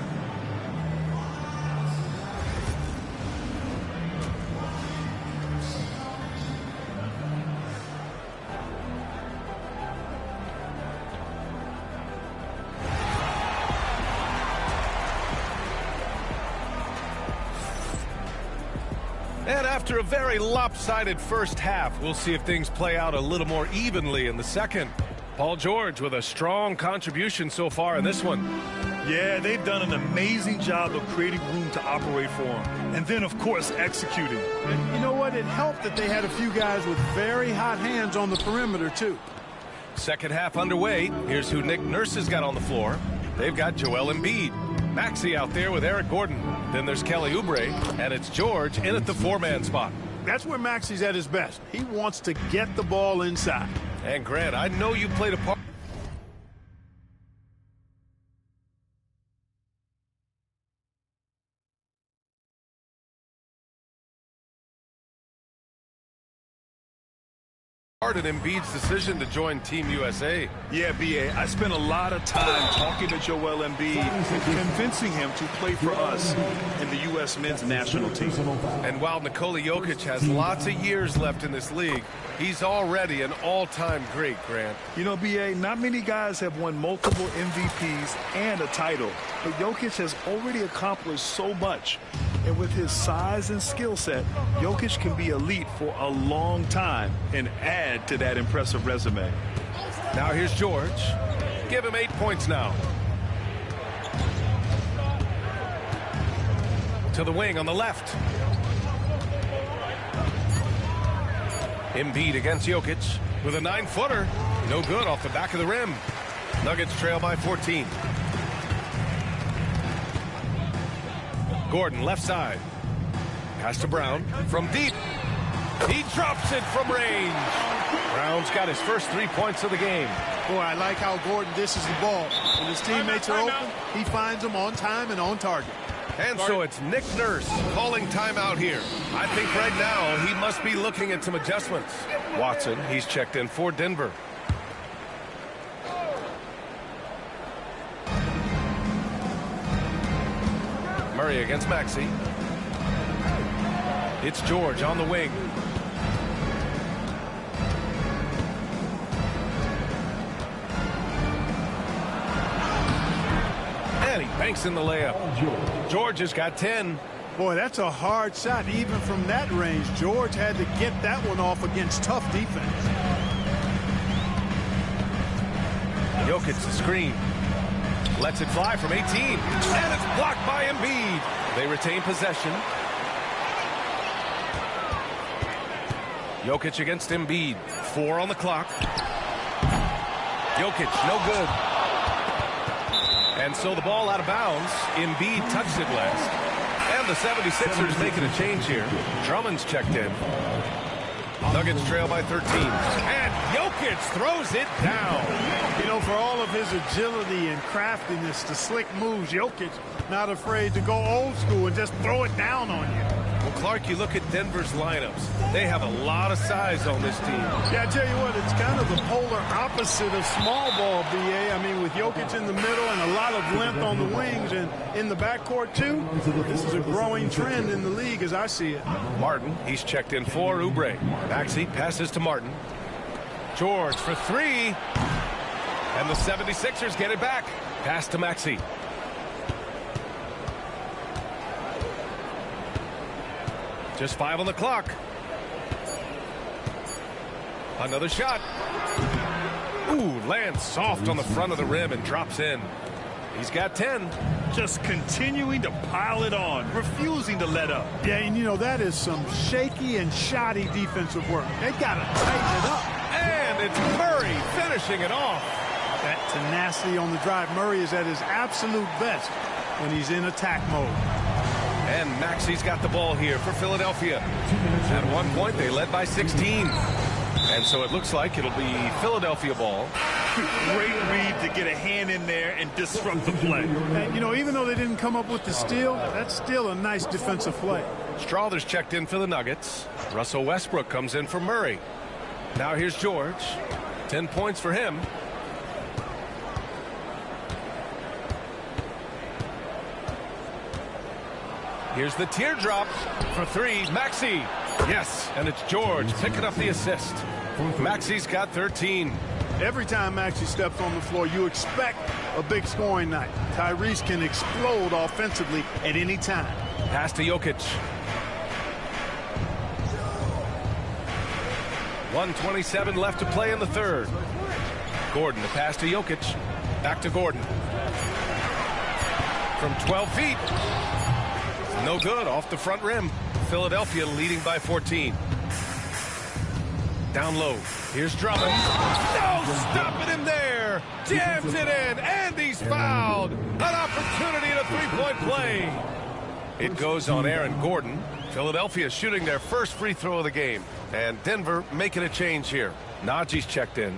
And after a very lopsided first half, we'll see if things play out a little more evenly in the second. Paul George with a strong contribution so far in this one. Yeah, they've done an amazing job of creating room to operate for him. And then, of course, executing. And you know what? It helped that they had a few guys with very hot hands on the perimeter, too. Second half underway. Here's who Nick Nurse has got on the floor. They've got Joel Embiid. Maxey out there with Eric Gordon. Then there's Kelly Oubre, and it's George in at the 4-man spot. That's where Maxey's at his best. He wants to get the ball inside. And Grant, I know you played a part. Part of Embiid's decision to join Team USA. Yeah, B.A., I spent a lot of time talking to Joel Embiid and convincing him to play for us in the U.S. men's national team. And while Nikola Jokic has lots of years left in this league, he's already an all-time great, Grant. You know, B.A., not many guys have won multiple MVPs and a title, but Jokic has already accomplished so much. And with his size and skill set, Jokic can be elite for a long time and add to that impressive resume. Now here's George. Give him 8 points now. To the wing on the left. Embiid against Jokic with a 9-footer. No good off the back of the rim. Nuggets trail by 14. Gordon left side. Pass to Brown from deep. He drops it from range. Brown's got his first 3 points of the game. Boy, I like how Gordon dishes the ball. When his teammates are open, he finds them on time and on target. And so it's Nick Nurse calling timeout here. I think right now he must be looking at some adjustments. Watson, he's checked in for Denver. Murray against Maxey. It's George on the wing. And he banks in the layup. George has got 10. Boy, that's a hard shot. Even from that range, George had to get that one off against tough defense. Jokic the screen. Lets it fly from 18. And it's blocked by Embiid. They retain possession. Jokic against Embiid. 4 on the clock. Jokic, no good. And so the ball out of bounds. Embiid touched it last. And the 76ers making a change here. Drummond's checked in. Nuggets trail by 13. And Jokic throws it down. You know, for all of his agility and craftiness, the slick moves, Jokic not afraid to go old school and just throw it down on you. Well, Clark, you look at Denver's lineups. They have a lot of size on this team. Yeah, I tell you what, it's kind of the polar opposite of small ball, B.A. I mean, with Jokic in the middle and a lot of length on the wings and in the backcourt, too, this is a growing trend in the league as I see it. Martin, he's checked in for Oubre. Maxey passes to Martin. George for 3. And the 76ers get it back. Pass to Maxey. Just 5 on the clock. Another shot. Ooh, lands soft on the front of the rim and drops in. He's got 10. Just continuing to pile it on, refusing to let up. Yeah, and you know, that is some shaky and shoddy defensive work. They got to tighten it up. And it's Murray finishing it off. That tenacity on the drive. Murray is at his absolute best when he's in attack mode. And Maxey's got the ball here for Philadelphia. At one point, they led by 16. And so it looks like it'll be Philadelphia ball. Great read to get a hand in there and disrupt the play. And, you know, even though they didn't come up with the steal, that's still a nice defensive play. Strawther's checked in for the Nuggets. Russell Westbrook comes in for Murray. Now here's George. 10 points for him. Here's the teardrop for 3. Maxey. Yes, and it's George picking up the assist. Maxey's got 13. Every time Maxey steps on the floor, you expect a big scoring night. Tyrese can explode offensively at any time. Pass to Jokic. 1:27 left to play in the third. Gordon, the pass to Jokic. Back to Gordon. From 12 feet. No good off the front rim. Philadelphia leading by 14. Down low. Here's Drummond. No, stopping him there. Jams it in, and he's fouled. An opportunity at a three-point play. It goes on Aaron Gordon. Philadelphia shooting their first free throw of the game. And Denver making a change here. Najee's checked in.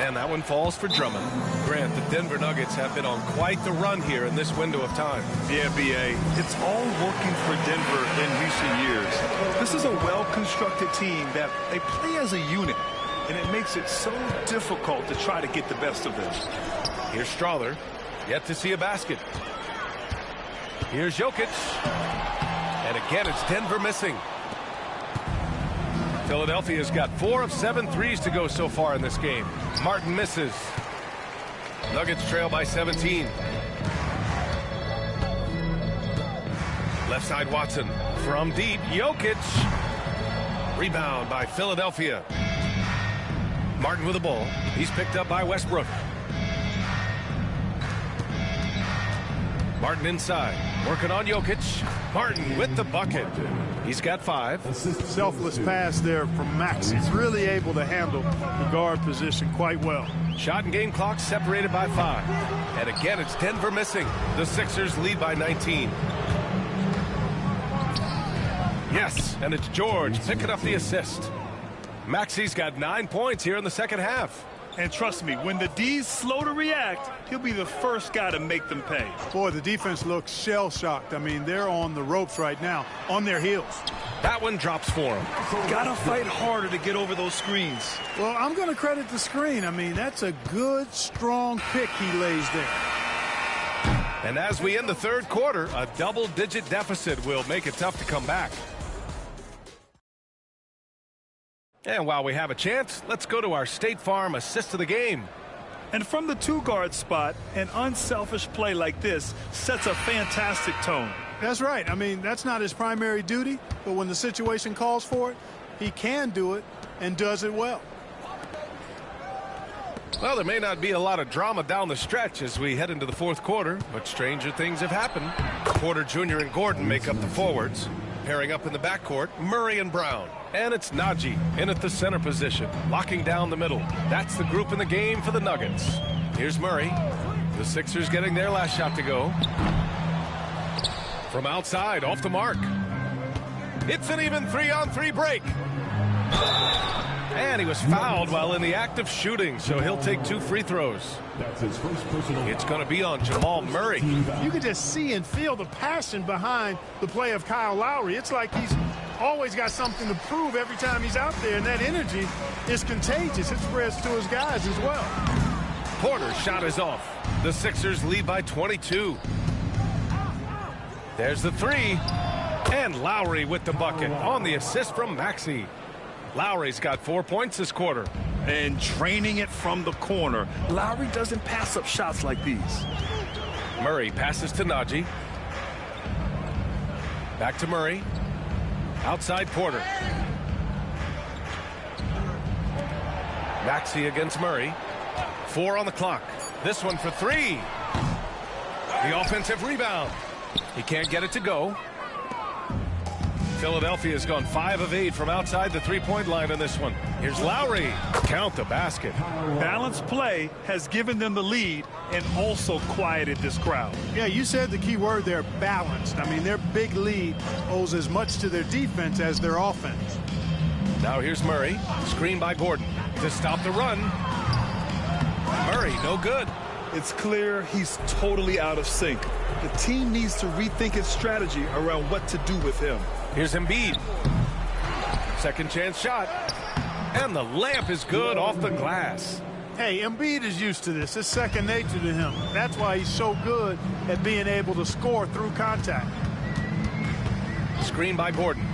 And that one falls for Drummond. Grant, the Denver Nuggets have been on quite the run here in this window of time. Yeah, BA. It's all working for Denver in recent years. This is a well-constructed team that they play as a unit, and it makes it so difficult to try to get the best of them. Here's Strawther. Yet to see a basket. Here's Jokic. And again, it's Denver missing. Philadelphia's got 4 of 7 threes to go so far in this game. Martin misses. Nuggets trail by 17. Left side Watson. From deep, Jokic. Rebound by Philadelphia. Martin with the ball. He's picked up by Westbrook. Martin inside. Working on Jokic. Martin with the bucket. He's got 5. Selfless pass there from Max. He's really able to handle the guard position quite well. Shot and game clock separated by 5. And again, it's Denver missing. The Sixers lead by 19. Yes, and it's George picking up the assist. Maxi's got 9 points here in the second half. And trust me, when the D's slow to react, he'll be the first guy to make them pay. Boy, the defense looks shell-shocked. I mean, they're on the ropes right now, on their heels. That one drops for him. Gotta fight harder to get over those screens. Well, I'm going to credit the screen. I mean, that's a good, strong pick he lays there. And as we end the third quarter, a double-digit deficit will make it tough to come back. And while we have a chance, let's go to our State Farm assist of the game. And from the 2-guard spot, an unselfish play like this sets a fantastic tone. That's right. I mean, that's not his primary duty, but when the situation calls for it, he can do it and does it well. Well, there may not be a lot of drama down the stretch as we head into the fourth quarter, but stranger things have happened. Porter Jr. and Gordon make up the forwards. Pairing up in the backcourt, Murray and Brown. And it's Najee in at the center position, locking down the middle. That's the group in the game for the Nuggets. Here's Murray. The Sixers getting their last shot to go. From outside, off the mark. It's an even 3-on-3 break. And he was fouled while in the act of shooting, so he'll take 2 free throws. That's his first personal. It's going to be on Jamal Murray. You can just see and feel the passion behind the play of Kyle Lowry. It's like he's always got something to prove every time he's out there, and that energy is contagious. It spreads to his guys as well. Porter's shot is off. The Sixers lead by 22. There's the 3. And Lowry with the bucket on the assist from Maxey. Lowry's got 4 points this quarter. And draining it from the corner. Lowry doesn't pass up shots like these. Murray passes to Najee. Back to Murray. Outside Porter. Maxey against Murray. 4 on the clock. This one for 3. The offensive rebound. He can't get it to go. Philadelphia's gone 5 of 8 from outside the 3-point line on this one. Here's Lowry. Count the basket. Balanced play has given them the lead and also quieted this crowd. Yeah, you said the key word there, balanced. I mean, their big lead owes as much to their defense as their offense. Now here's Murray. Screen by Gordon to stop the run. Murray, no good. It's clear he's totally out of sync. The team needs to rethink its strategy around what to do with him. Here's Embiid. Second chance shot. And the layup is good off the glass. Hey, Embiid is used to this. It's second nature to him. That's why he's so good at being able to score through contact. Screen by Gordon.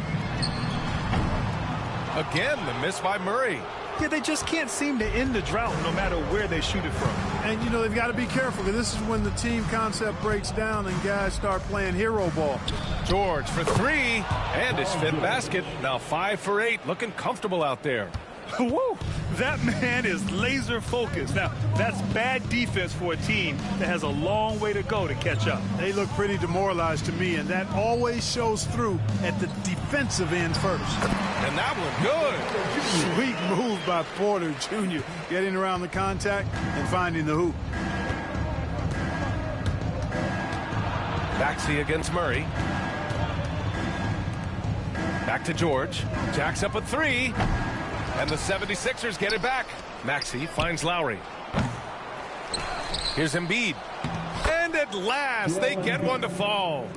Again, the miss by Murray. Yeah, they just can't seem to end the drought no matter where they shoot it from. And, you know, they've got to be careful, because this is when the team concept breaks down and guys start playing hero ball. George for 3, and his 5th basket. Now 5 for 8, looking comfortable out there. Woo! That man is laser focused. Now, that's bad defense for a team that has a long way to go to catch up. They look pretty demoralized to me, and that always shows through at the defensive end first. And that one good. Sweet move by Porter Jr. Getting around the contact and finding the hoop. Maxey against Murray. Back to George. Jacks up a 3. And the 76ers get it back. Maxey finds Lowry. Here's Embiid. And at last, they get one to fall.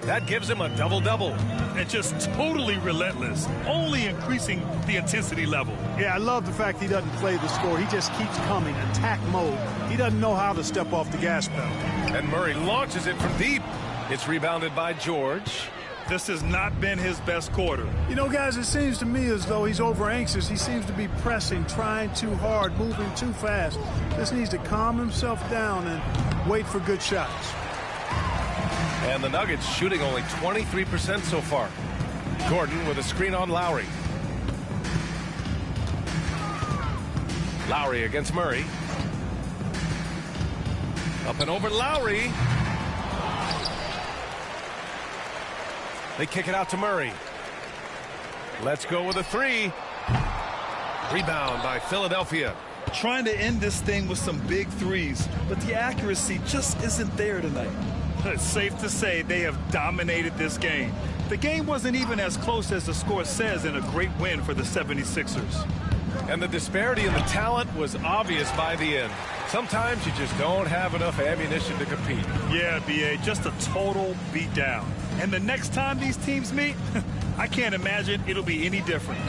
That gives him a double-double. And just totally relentless, only increasing the intensity level. Yeah, I love the fact he doesn't play the score. He just keeps coming, attack mode. He doesn't know how to step off the gas pedal. And Murray launches it from deep. It's rebounded by George. This has not been his best quarter. You know, guys, it seems to me as though he's over-anxious. He seems to be pressing, trying too hard, moving too fast. Just needs to calm himself down and wait for good shots. And the Nuggets shooting only 23% so far. Gordon with a screen on Lowry. Lowry against Murray. Up and over Lowry. They kick it out to Murray. Let's go with a three. Rebound by Philadelphia. Trying to end this thing with some big threes, but the accuracy just isn't there tonight. It's safe to say they have dominated this game. The game wasn't even as close as the score says in a great win for the 76ers. And the disparity in the talent was obvious by the end. Sometimes you just don't have enough ammunition to compete. Yeah, B.A., just a total beatdown. And the next time these teams meet, I can't imagine it'll be any different.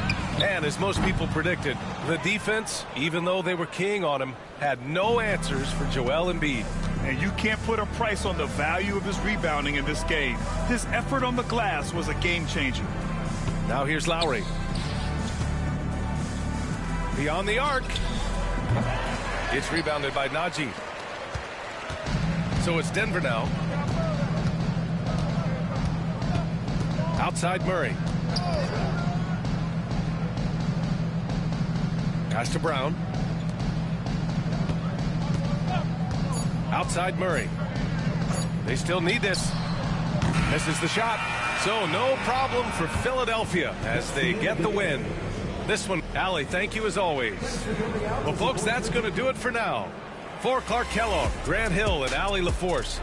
And as most people predicted, the defense, even though they were keying on him, had no answers for Joel Embiid. And you can't put a price on the value of his rebounding in this game. His effort on the glass was a game changer. Now here's Lowry. Beyond the arc. It's rebounded by Najee. So it's Denver now. Outside Murray. Pass to Brown. Outside Murray. They still need this. Misses the shot. So no problem for Philadelphia as they get the win. This one, Allie, thank you as always. Well, folks, that's going to do it for now. For Clark Kellogg, Grant Hill, and Allie LaForce.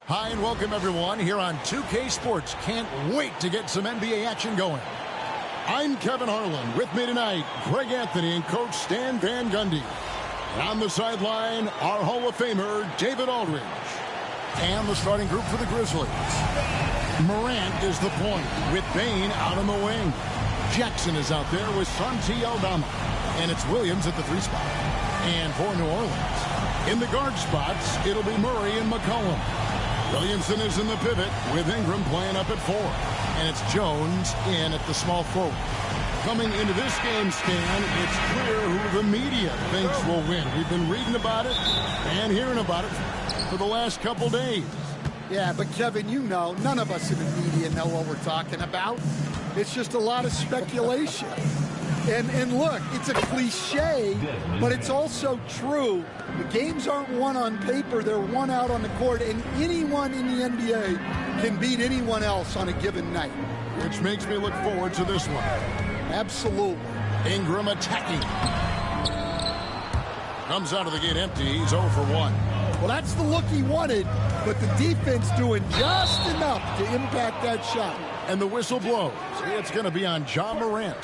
Hi, and welcome everyone here on 2K Sports. Can't wait to get some NBA action going. I'm Kevin Harlan. With me tonight, Greg Anthony and Coach Stan Van Gundy. And on the sideline, our Hall of Famer, David Aldridge. And the starting group for the Grizzlies. Morant is the point, with Bane out on the wing. Jackson is out there with Santi Aldama. And it's Williams at the 3 spot. And for New Orleans, in the guard spots, it'll be Murray and McCollum. Williamson is in the pivot with Ingram playing up at 4. And it's Jones in at the small forward. Coming into this game, Stan, it's clear who the media thinks will win. We've been reading about it and hearing about it for the last couple days. Yeah, but Kevin, you know, none of us in the media know what we're talking about. It's just a lot of speculation. And look, it's a cliche, but it's also true. The games aren't won on paper, they're won out on the court, and anyone in the NBA can beat anyone else on a given night. Which makes me look forward to this one. Absolutely. Ingram attacking. Comes out of the gate empty. He's 0 for 1. Well, that's the look he wanted, but the defense doing just enough to impact that shot. And the whistle blows. It's going to be on Ja Morant.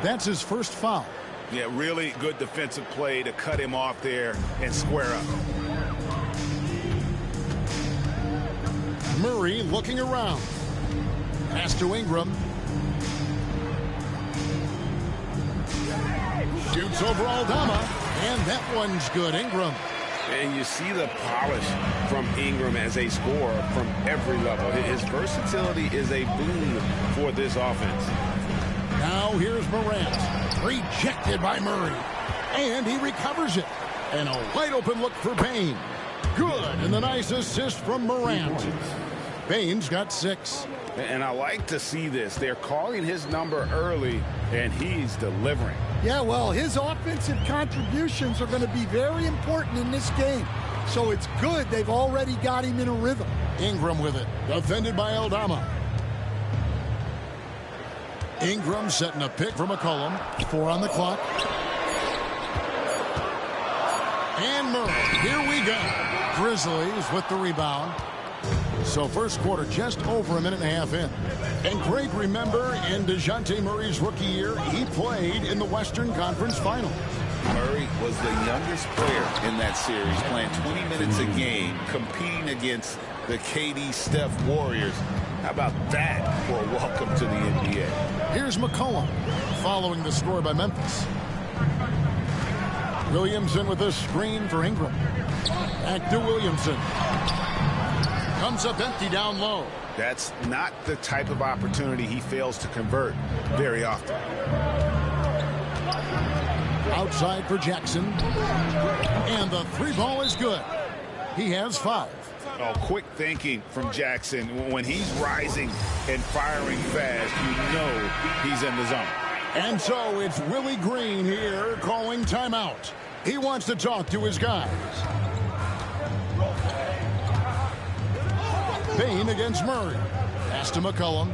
That's his first foul. Yeah, really good defensive play to cut him off there and square up. Murray looking around. Pass to Ingram. Shoots over Aldama. And that one's good. Ingram. And you see the polish from Ingram as a scorer from every level. His versatility is a boon for this offense. Now here's Morant. Rejected by Murray. And he recovers it. And a wide open look for Bane. Good, and the nice assist from Morant. Bane's got 6. And I like to see this. They're calling his number early, and he's delivering. Yeah, well, his offensive contributions are going to be very important in this game. So it's good they've already got him in a rhythm. Ingram with it. Defended by Aldama. Ingram setting a pick for McCollum. 4 on the clock. And Murray. Here we go. Grizzlies with the rebound. So first quarter just over a minute and a half in. And Greg, remember, in DeJounte Murray's rookie year, he played in the Western Conference Finals. Murray was the youngest player in that series, playing 20 minutes a game, competing against the KD Steph Warriors. How about that for a welcome to the NBA? Here's McCollum following the score by Memphis. Williamson with a screen for Ingram. Back to Williamson. Comes up empty down low. That's not the type of opportunity he fails to convert very often. Outside for Jackson. And the 3 ball is good. He has 5. Oh, quick thinking from Jackson. When he's rising and firing fast, you know he's in the zone. And so it's Willie Green here calling timeout. He wants to talk to his guys. Bane against Murray. Pass to McCollum.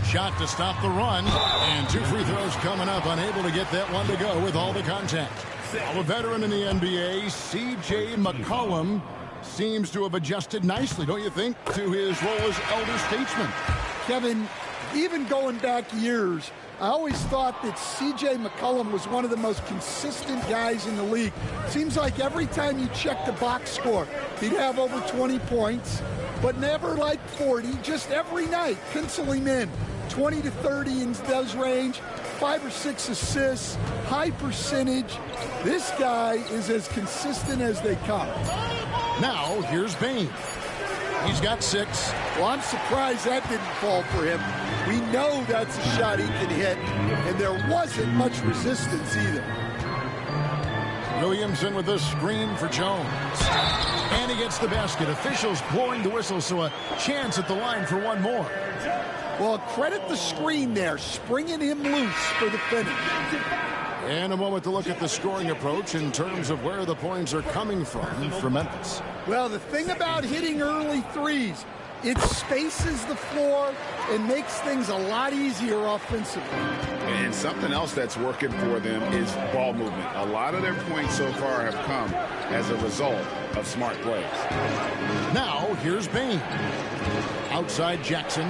Shot to stop the run. And 2 free throws coming up. Unable to get that one to go with all the contact. Well, a veteran in the NBA, C.J. McCollum, seems to have adjusted nicely, don't you think, to his role as elder statesman. Kevin, even going back years, I always thought that C.J. McCollum was one of the most consistent guys in the league. Seems like every time you check the box score, he'd have over 20 points, but never like 40, just every night, pencil him in. 20 to 30 in those range, 5 or 6 assists, high percentage. This guy is as consistent as they come. Now, here's Bane. He's got 6. Well, I'm surprised that didn't fall for him. We know that's a shot he can hit, and there wasn't much resistance either. Williamson with the screen for Jones. And he gets the basket. Officials blowing the whistle, so a chance at the line for one more. Well, credit the screen there, springing him loose for the finish. And a moment to look at the scoring approach in terms of where the points are coming from for Memphis. Well, the thing about hitting early threes, it spaces the floor and makes things a lot easier offensively. And something else that's working for them is ball movement. A lot of their points so far have come as a result of smart plays. Now, here's Bane. Outside Jackson.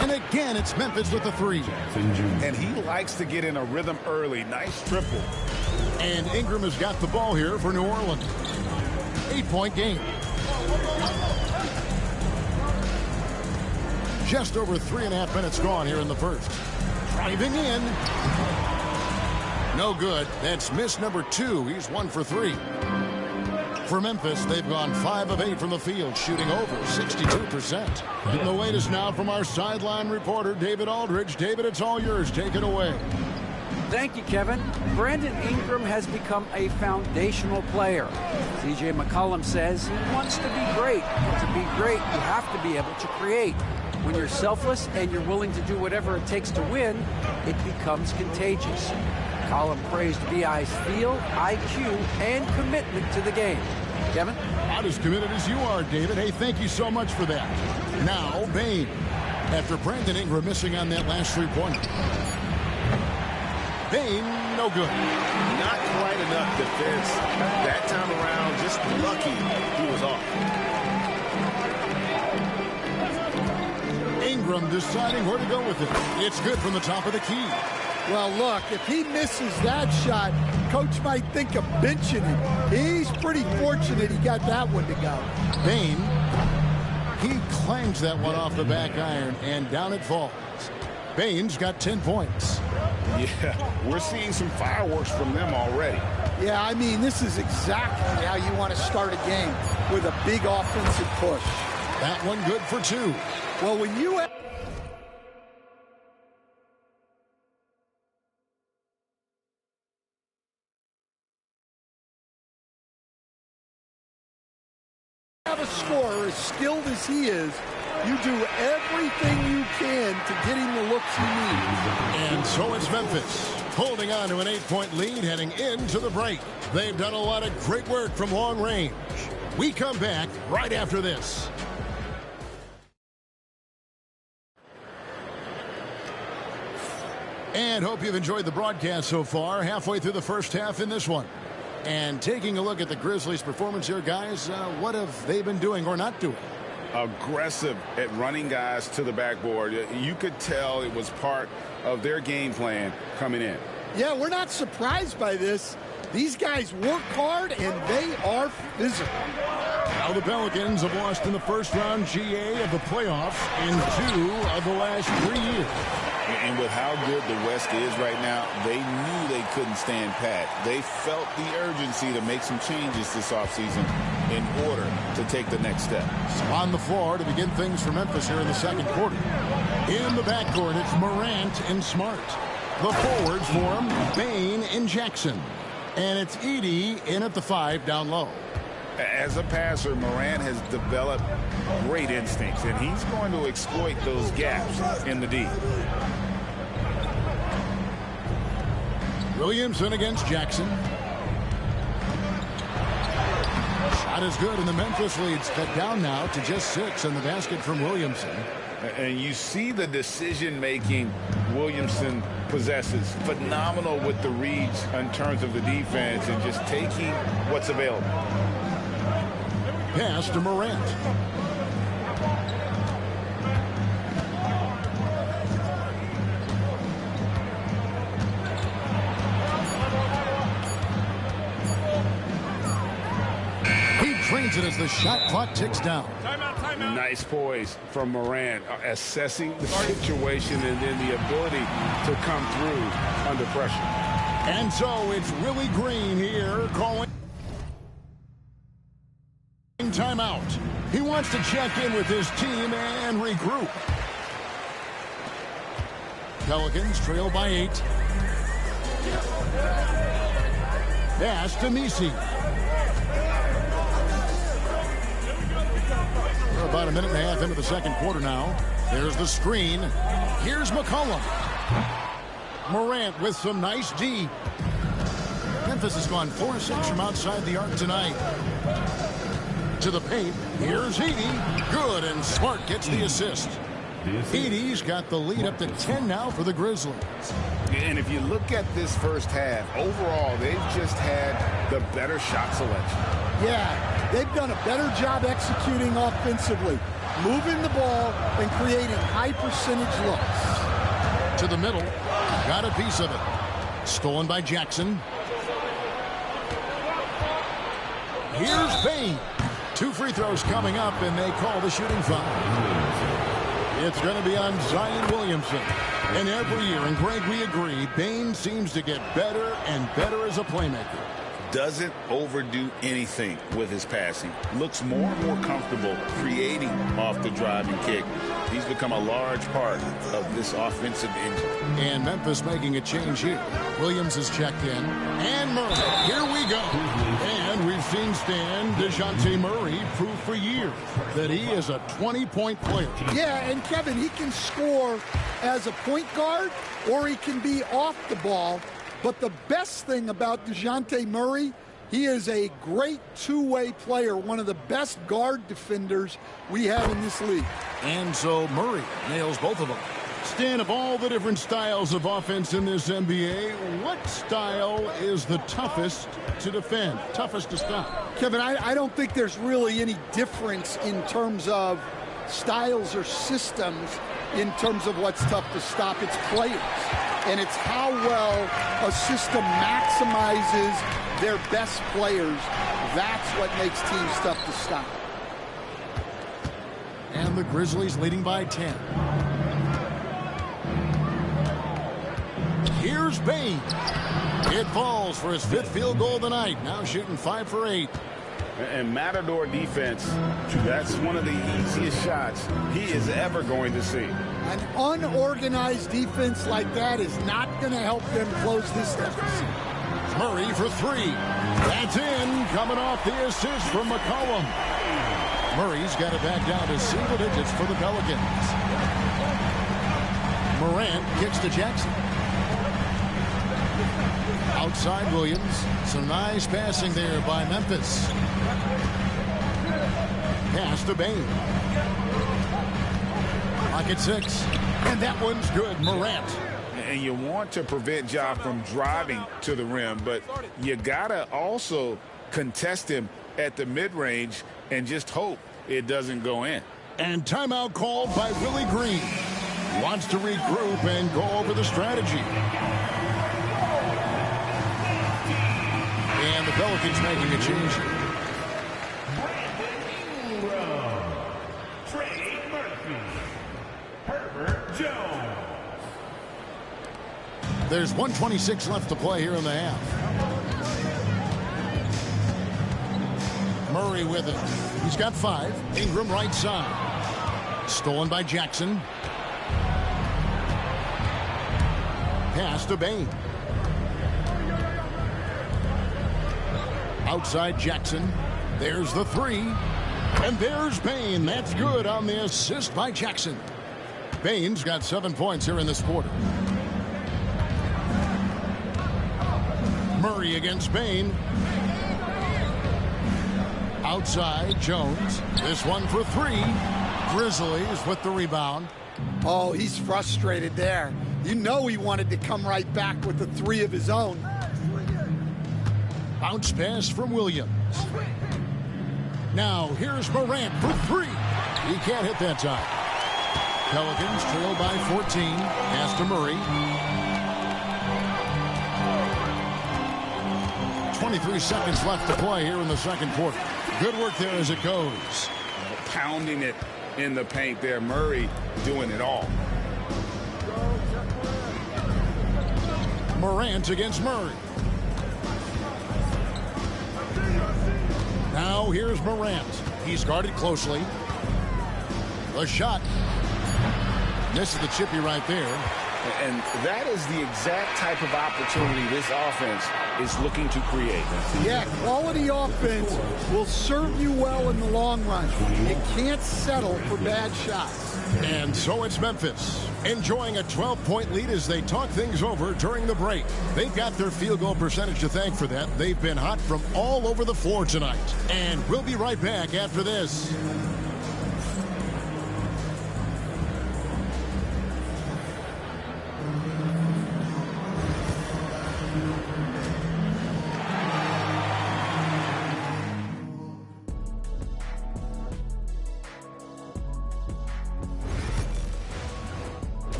And again, it's Memphis with the 3. And he likes to get in a rhythm early. Nice triple. And Ingram has got the ball here for New Orleans. 8-point game. Just over 3.5 minutes gone here in the first. Driving in. No good. That's miss number 2. He's 1 for 3. For Memphis, they've gone 5 of 8 from the field, shooting over 62%. And the latest now from our sideline reporter, David Aldridge. David, it's all yours. Take it away. Thank you, Kevin. Brandon Ingram has become a foundational player. C.J. McCollum says he wants to be great. To be great, you have to be able to create. When you're selfless and you're willing to do whatever it takes to win, it becomes contagious. McCollum praised BI's feel, IQ, and commitment to the game. Kevin? Not as committed as you are, David. Hey, thank you so much for that. Now, Bane. After Brandon Ingram missing on that last 3-pointer. Bane, no good. Not quite enough defense. That time around, just lucky he was off. Ingram deciding where to go with it. It's good from the top of the key. Well, look, if he misses that shot, coach might think of benching him. He's pretty fortunate he got that one to go. Bane, he clangs that one off the back iron, and down it falls. Bane's got 10 points. Yeah, we're seeing some fireworks from them already. Yeah, I mean, this is exactly how you want to start a game, with a big offensive push. That one good for 2. Well, when you have a scorer as skilled as he is, you do everything you can to get him the looks he needs. And so it's Memphis holding on to an 8-point lead heading into the break. They've done a lot of great work from long range. We come back right after this. And hope you've enjoyed the broadcast so far. Halfway through the first half in this one. And taking a look at the Grizzlies' performance here, guys, what have they been doing or not doing? Aggressive at running guys to the backboard. You could tell it was part of their game plan coming in. Yeah, we're not surprised by this. These guys work hard, and they are physical. Now the Pelicans have lost in the first round GA of the playoffs in 2 of the last 3 years. And with how good the West is right now, they knew they couldn't stand pat. They felt the urgency to make some changes this offseason in order to take the next step. So on the floor to begin things for Memphis here in the second quarter. In the backcourt, it's Morant and Smart. The forwards for him, Bane and Jackson. And it's Edey in at the 5 down low. As a passer, Morant has developed great instincts, and he's going to exploit those gaps in the D. Williamson against Jackson. Shot is good, and the Memphis lead's cut down now to just 6 in the basket from Williamson. And you see the decision-making Williamson possesses. Phenomenal with the reads in terms of the defense and just taking what's available. Pass to Morant. He trains it as the shot clock ticks down. Nice poise from Morant, assessing the situation and then the ability to come through under pressure. And so it's Willie Green here calling timeout. He wants to check in with his team and regroup. Pelicans trail by 8. Pass to Misi. We're about a minute and a half into the second quarter now. There's the screen. Here's McCollum. Morant with some nice D. Memphis has gone 4-6 from outside the arc tonight. To the paint. Here's Edey. Good, and Smart gets the assist. Edey's got the lead up to 10 now for the Grizzlies. And if you look at this first half, overall, they've just had the better shot selection. Yeah, they've done a better job executing offensively, moving the ball and creating high percentage looks. To the middle. Got a piece of it. Stolen by Jackson. Here's Bane. 2 free throws coming up, and they call the shooting foul. It's going to be on Zion Williamson. And every year, and Greg, we agree, Bane seems to get better and better as a playmaker. Doesn't overdo anything with his passing. Looks more and more comfortable creating off the driving kick. He's become a large part of this offensive engine. And Memphis making a change here. Williams has checked in. And Murray. Here we go. And we've seen Stan DeJounte Murray prove for years that he is a 20-point player. Yeah, and Kevin, he can score as a point guard or he can be off the ball. But the best thing about DeJounte Murray, he is a great two-way player, one of the best guard defenders we have in this league. And so Murray nails both of them. Stan, of all the different styles of offense in this NBA, what style is the toughest to defend, toughest to stop? Kevin, I don't think there's really any difference in terms of styles or systems in terms of what's tough to stop. It's players. And it's how well a system maximizes their best players. That's what makes teams tough to stop. And the Grizzlies leading by 10. Here's Bane. It falls for his 5th field goal of the night. Now shooting 5 for 8. And Matador defense, that's one of the easiest shots he is ever going to see. An unorganized defense like that is not going to help them close this deficit. Murray for 3. That's in, coming off the assist from McCollum. Murray's got it back down to single digits for the Pelicans. Morant kicks to Jackson. Outside Williams. Some nice passing there by Memphis. Pass to Bain. Pocket 6. And that one's good. Morant. And you want to prevent Ja from driving to the rim, but you got to also contest him at the mid-range and just hope it doesn't go in. And timeout called by Willie Green. Wants to regroup and go over the strategy. And the Pelicans making a change. There's 1:26 left to play here in the half. Murray with it. He's got 5. Ingram right side. Stolen by Jackson. Pass to Bain. Outside Jackson. There's the 3. And there's Bain. That's good on the assist by Jackson. Bain's got 7 points here in this quarter. Murray against Bain. Outside Jones. This one for 3. Grizzlies with the rebound. Oh, he's frustrated there. You know he wanted to come right back with the 3 of his own. Bounce pass from Williams. Now here's Morant for 3. He can't hit that time. Pelicans trail by 14. Pass to Murray. 23 seconds left to play here in the second quarter. Good work there as it goes. Pounding it in the paint there. Murray doing it all. Morant against Murray. Now here's Morant. He's guarded closely. The shot. Misses the chippy right there. And that is the exact type of opportunity this offense is looking to create. Yeah, quality offense will serve you well in the long run. You can't settle for bad shots. And so it's Memphis, enjoying a 12-point lead as they talk things over during the break. They've got their field goal percentage to thank for that. They've been hot from all over the floor tonight. And we'll be right back after this.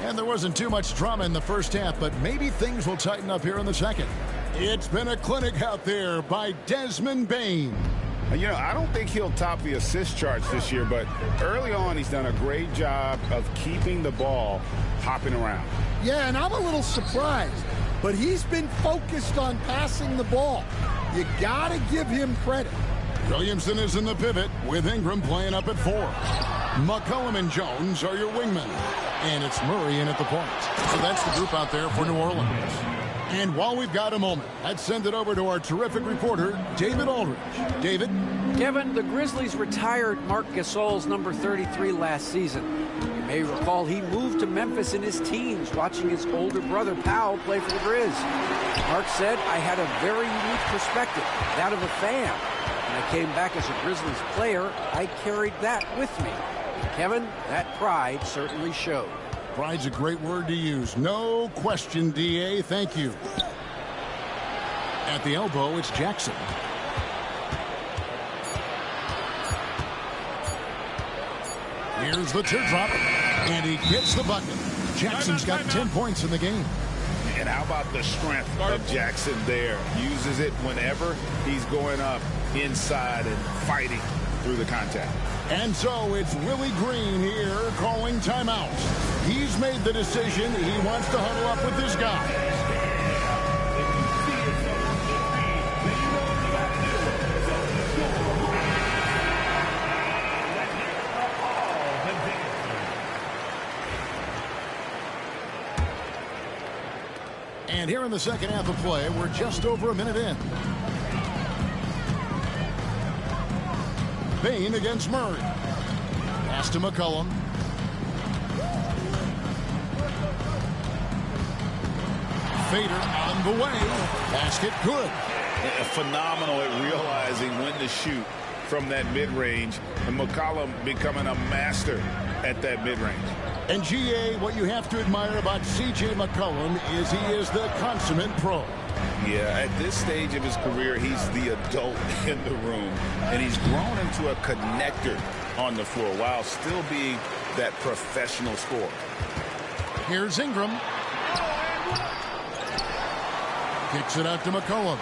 And there wasn't too much drama in the first half, but maybe things will tighten up here in the second. It's been a clinic out there by Desmond Bain. You know, I don't think he'll top the assist charts this year, but early on he's done a great job of keeping the ball hopping around. Yeah, and I'm a little surprised, but he's been focused on passing the ball. You got to give him credit. Williamson is in the pivot with Ingram playing up at 4. McCollum and Jones are your wingmen. And it's Murray in at the point. So that's the group out there for New Orleans. And while we've got a moment, let's send it over to our terrific reporter, David Aldridge. David? Kevin, the Grizzlies retired Marc Gasol's number 33 last season. You may recall he moved to Memphis in his teens, watching his older brother, Powell, play for the Grizz. Marc said, I had a very unique perspective, that of a fan. When I came back as a Grizzlies player, I carried that with me. Kevin, that pride certainly showed. Pride's a great word to use. No question, D.A. Thank you. At the elbow, it's Jackson. Here's the teardrop, and he gets the bucket. Jackson's got 10 points in the game. And how about the strength of Jackson there? Uses it whenever he's going up inside and fighting through the contact. And so it's Willie Green here calling timeout. He's made the decision. He wants to huddle up with this guy. And here in the second half of play, we're just over a minute in. Bain against Murray. Pass to McCollum. Fader on the way. Basket good. Phenomenal at realizing when to shoot from that mid-range. And McCollum becoming a master at that mid-range. And GA, what you have to admire about C.J. McCollum is he is the consummate pro. Yeah, at this stage of his career, he's the adult in the room. And he's grown into a connector on the floor while still being that professional scorer. Here's Ingram. Kicks it out to McCollum.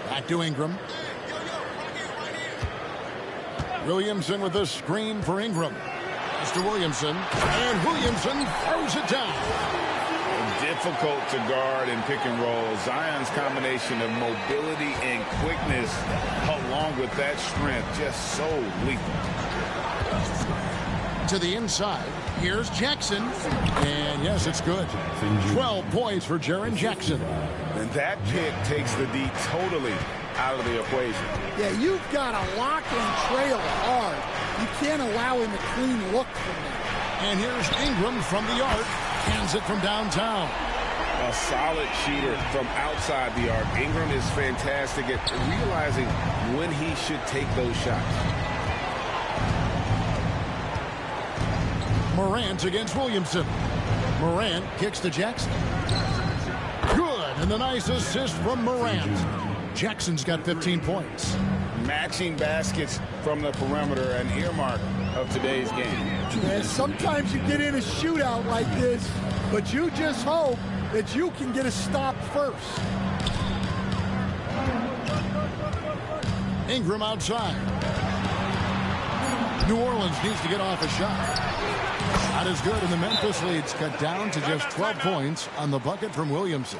Back to Ingram. Williamson with a screen for Ingram. To Williamson, and Williamson throws it down. Difficult to guard and pick and roll. Zion's combination of mobility and quickness along with that strength just so lethal. To the inside, here's Jackson, and yes, it's good. 12 points for Jaren Jackson. And that pick takes the D totally out of the equation. Yeah, you've got to lock and trail hard. You can't allow him a clean look from that. And here's Ingram from the arc. Hands it from downtown. A solid shooter from outside the arc. Ingram is fantastic at realizing when he should take those shots. Morant against Williamson. Morant kicks to Jackson. Good, and the nice assist from Morant. Jackson's got 15 points. Matching baskets from the perimeter, an earmark of today's game. Yeah, sometimes you get in a shootout like this, but you just hope that you can get a stop first. Ingram outside. New Orleans needs to get off a shot. Shot is good, and the Memphis lead's cut down to just 12 points on the bucket from Williamson.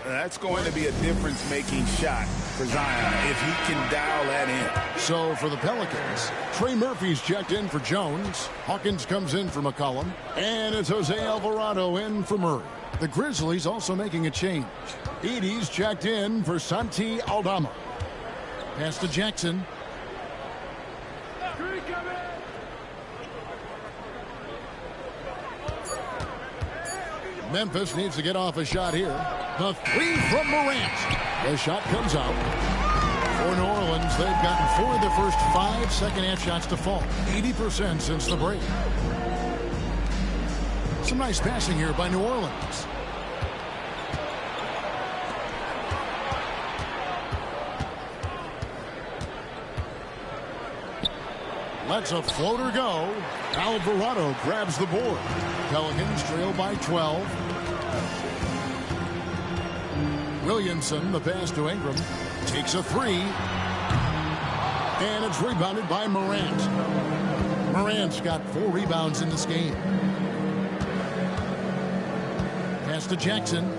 That's going to be a difference-making shot for Zion if he can dial that in. So for the Pelicans, Trey Murphy's checked in for Jones. Hawkins comes in for McCollum. And it's Jose Alvarado in for Murray. The Grizzlies also making a change. Edey's checked in for Santi Aldama. Pass to Jackson. Memphis needs to get off a shot here. The three from Morant. The shot comes out. For New Orleans, they've gotten 4 of the first 5 second-half shots to fall. 80% since the break. Some nice passing here by New Orleans. Lets a floater go. Alvarado grabs the board. Pelicans trail by 12. Williamson, the pass to Ingram, takes a 3. And it's rebounded by Morant. Morant's got 4 rebounds in this game. Pass to Jackson.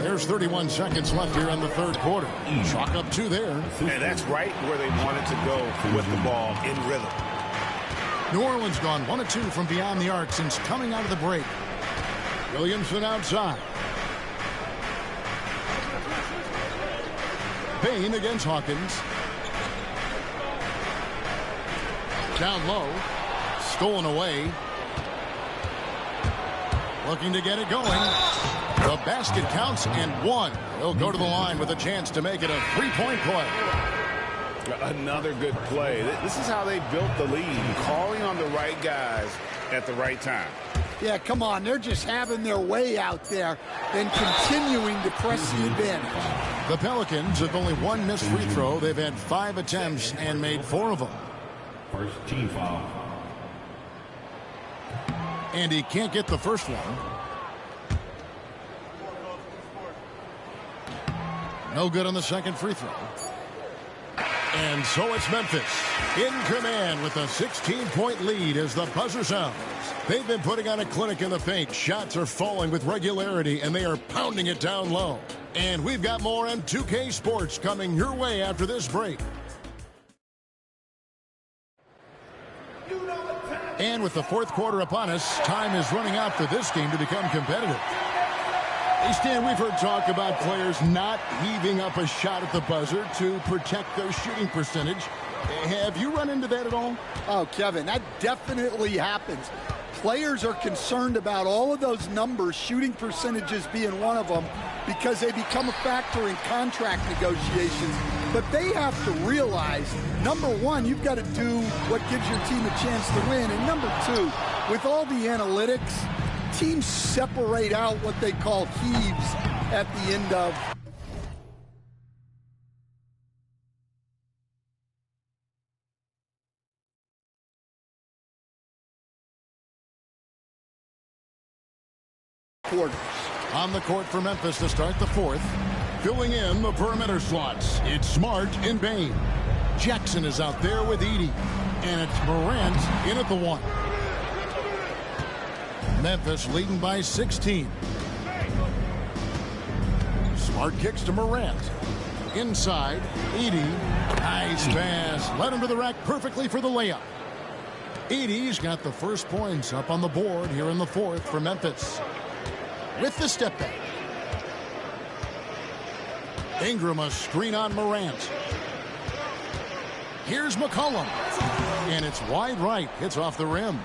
There's 31 seconds left here in the third quarter. Chalk up 2 there. And that's right where they wanted to go with the ball in rhythm. New Orleans gone 1 of 2 from beyond the arc since coming out of the break. Williamson outside. Bain against Hawkins. Down low. Stolen away. Looking to get it going. The basket counts and 1. He'll go to the line with a chance to make it a 3-point play. Another good play. This is how they built the lead, calling on the right guys at the right time. Yeah, come on. They're just having their way out there and continuing to press the advantage. The Pelicans have only 1 missed free throw. They've had 5 attempts and made 4 of them. First team foul. And he can't get the first one. No good on the second free throw. And so it's Memphis in command with a 16-point lead as the buzzer sounds. They've been putting on a clinic in the paint. Shots are falling with regularity, and they are pounding it down low. And we've got more M2K Sports coming your way after this break. And with the fourth quarter upon us, time is running out for this game to become competitive. Hey, Stan, we've heard talk about players not heaving up a shot at the buzzer to protect their shooting percentage. Have you run into that at all? Oh, Kevin, that definitely happens. Players are concerned about all of those numbers, shooting percentages being one of them, because they become a factor in contract negotiations. But they have to realize, number one, you've got to do what gives your team a chance to win. And number two, with all the analytics, teams separate out what they call heaves at the end of quarters. On the court for Memphis to start the fourth. Filling in the perimeter slots, it's Smart and Bain. Jackson is out there with Edey. And it's Morant in at the one. Memphis leading by 16. Smart kicks to Morant. Inside, Edey. Nice pass. Led him to the rack perfectly for the layup. Edey's got the first points up on the board here in the fourth for Memphis. With the step back. Ingram a screen on Morant. Here's McCollum. And it's wide right. Hits off the rim.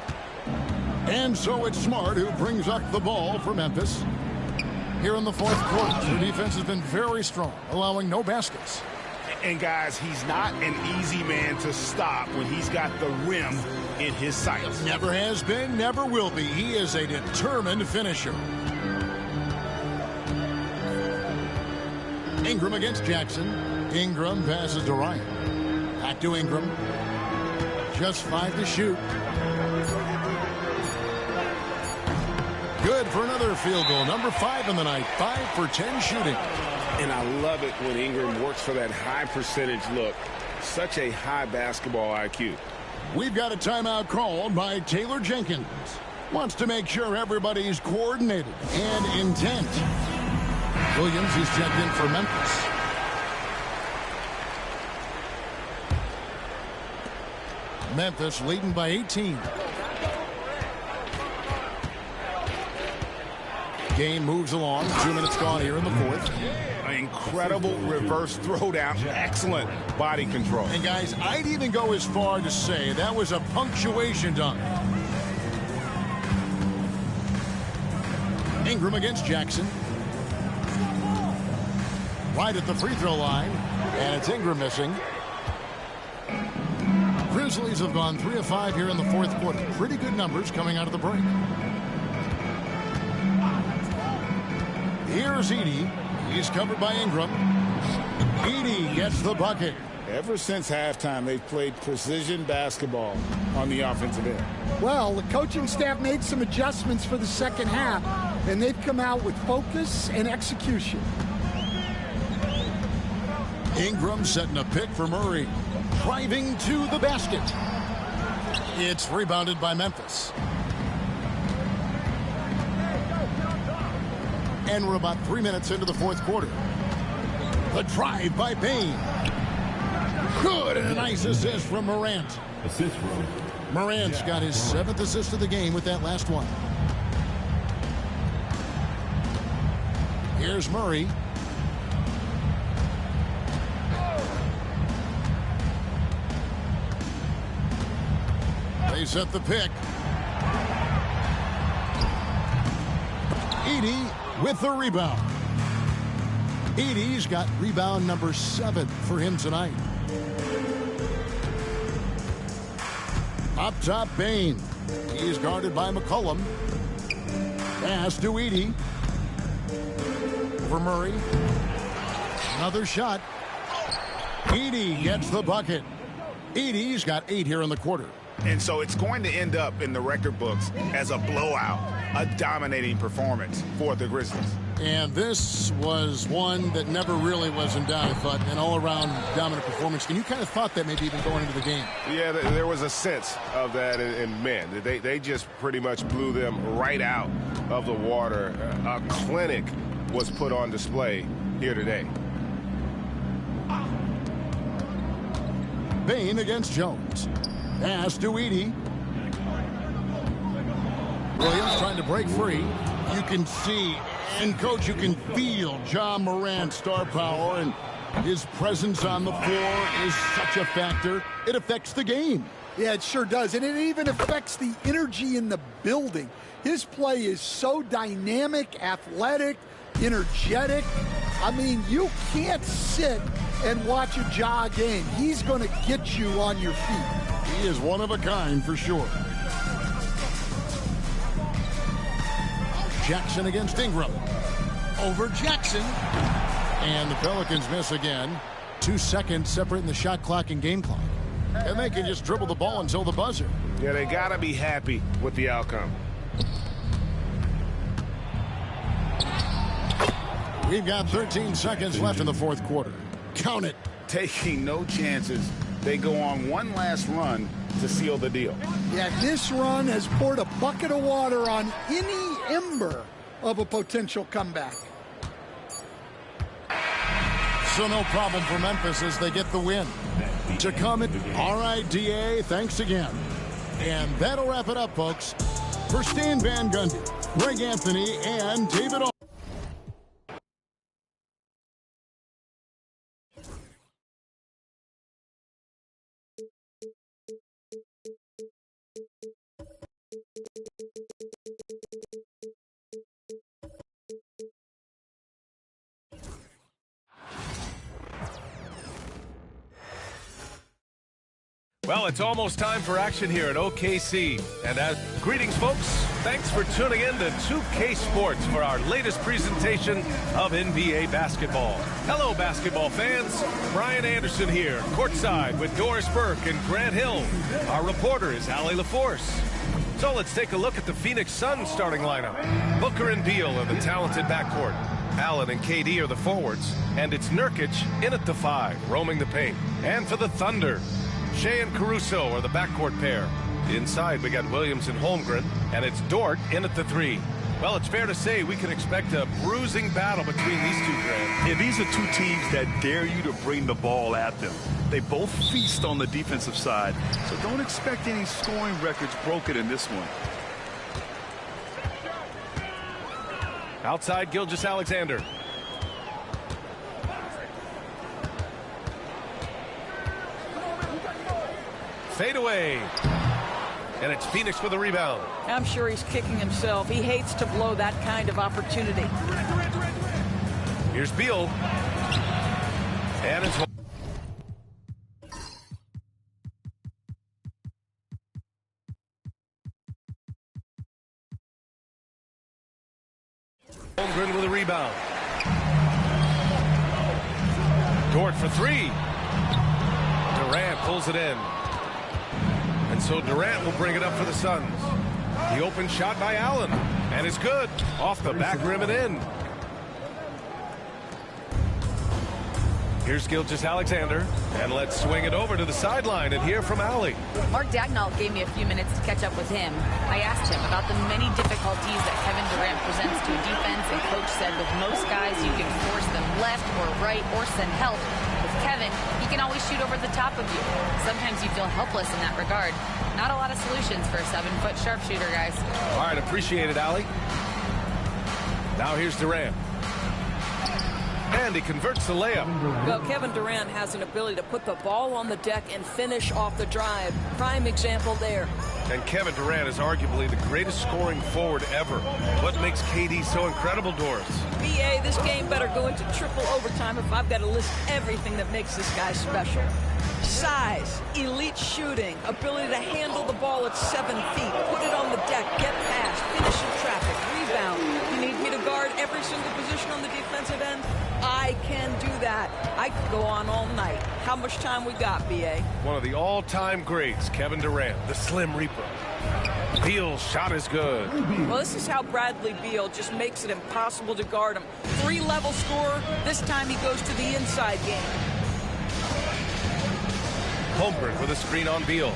And so it's Smart who brings up the ball for Memphis. Here in the fourth quarter, their defense has been very strong, allowing no baskets. And guys, he's not an easy man to stop when he's got the rim in his sights. Never has been, never will be. He is a determined finisher. Ingram against Jackson. Ingram passes to Ryan. Back to Ingram. Just 5 to shoot. Good for another field goal. Number 5 in the night. 5 for 10 shooting. And I love it when Ingram works for that high percentage look. Such a high basketball IQ. We've got a timeout called by Taylor Jenkins. Wants to make sure everybody's coordinated and intent. Williams is checked in for Memphis. Memphis leading by 18. Game moves along. 2 minutes gone here in the fourth. An incredible reverse throwdown. Excellent body control. And guys, I'd even go as far to say that was a punctuation dunk. Ingram against Jackson. Right at the free throw line. And it's Ingram missing. Grizzlies have gone 3 of 5 here in the fourth quarter. Pretty good numbers coming out of the break. Here's Edey. He's covered by Ingram. Edey gets the bucket. Ever since halftime, they've played precision basketball on the offensive end. Well, the coaching staff made some adjustments for the second half, and they've come out with focus and execution. Ingram setting a pick for Murray. Driving to the basket. It's rebounded by Memphis. And we're about 3 minutes into the fourth quarter. The drive by Bain. Good, and a nice assist from Morant. Assist from Morant's got his 7th assist of the game with that last one. Here's Murray. They set the pick. Edey with the rebound. Edey's got rebound number 7 for him tonight. Up top, Bain. He's guarded by McCollum. Pass to Edey. For Murray. Another shot. Edey gets the bucket. Edey's got 8 here in the quarter. And so it's going to end up in the record books as a blowout, a dominating performance for the Grizzlies. And this was one that never really was in doubt, but an all-around dominant performance. And you kind of thought that maybe even going into the game. Yeah, there was a sense of that, and man, they just pretty much blew them right out of the water. A clinic was put on display here today. Bain against Jones. Pass to Edey. Williams trying to break free. You can see, and Coach, you can feel John Morant's star power, and his presence on the floor is such a factor. It affects the game. Yeah, it sure does, and it even affects the energy in the building. His play is so dynamic, athletic, energetic. I mean, you can't sit and watch a Ja game. He's going to get you on your feet. He is one of a kind for sure. Jackson against Ingram. Over Jackson. And the Pelicans miss again. 2 seconds separating the shot clock and game clock. And they can just dribble the ball until the buzzer. Yeah, they got to be happy with the outcome. We've got 13 seconds left in the fourth quarter. Count it. Taking no chances. They go on one last run to seal the deal. Yeah, this run has poured a bucket of water on any ember of a potential comeback. So no problem for Memphis as they get the win. To come, all right, DA, thanks again. And that'll wrap it up, folks. For Stan Van Gundy, Greg Anthony, and David Well, it's almost time for action here at OKC. And greetings, folks. Thanks for tuning in to 2K Sports for our latest presentation of NBA basketball. Hello, basketball fans. Brian Anderson here, courtside with Doris Burke and Grant Hill. Our reporter is Allie LaForce. So let's take a look at the Phoenix Suns starting lineup. Booker and Beal are the talented backcourt. Allen and KD are the forwards. And it's Nurkic in at the 5, roaming the paint. And for the Thunder, Shea and Caruso are the backcourt pair. Inside, we got Williams and Holmgren, and it's Dort in at the 3. Well, it's fair to say we can expect a bruising battle between these two, Grant. Yeah, these are two teams that dare you to bring the ball at them. They both feast on the defensive side, so don't expect any scoring records broken in this one. Outside, Gilgeous-Alexander. Fade away. And it's Phoenix for the rebound. I'm sure he's kicking himself. He hates to blow that kind of opportunity. Here's Beal. And it's Holmgren with a rebound. Dort for 3. Durant pulls it in. And so Durant will bring it up for the Suns. The open shot by Allen. And it's good. Off the back rim and in. Here's Gilgeous-Alexander. And let's swing it over to the sideline and hear from Allie. Mark Dagnall gave me a few minutes to catch up with him. I asked him about the many difficulties that Kevin Durant presents to a defense, and Coach said with most guys you can force them left or right or send help. With Kevin, he can always shoot over the top of you. Sometimes you feel helpless in that regard. Not a lot of solutions for a 7-foot sharpshooter, guys. All right, appreciate it, Allie. Now here's Durant. And he converts the layup. Well, Kevin Durant has an ability to put the ball on the deck and finish off the drive. Prime example there. And Kevin Durant is arguably the greatest scoring forward ever. What makes KD so incredible, Doris? BA, this game better go into triple overtime if I've got to list everything that makes this guy special. Size, elite shooting, ability to handle the ball at 7 feet, put it on the deck, get past, finish in traffic, rebound. You need me to guard every single position on the defensive end? I can do that. I could go on all night. How much time we got, BA? One of the all-time greats, Kevin Durant, the Slim Reaper. Beal's shot is good. Well, this is how Bradley Beal just makes it impossible to guard him. 3-level scorer. This time he goes to the inside game. Holmgren with a screen on Beal.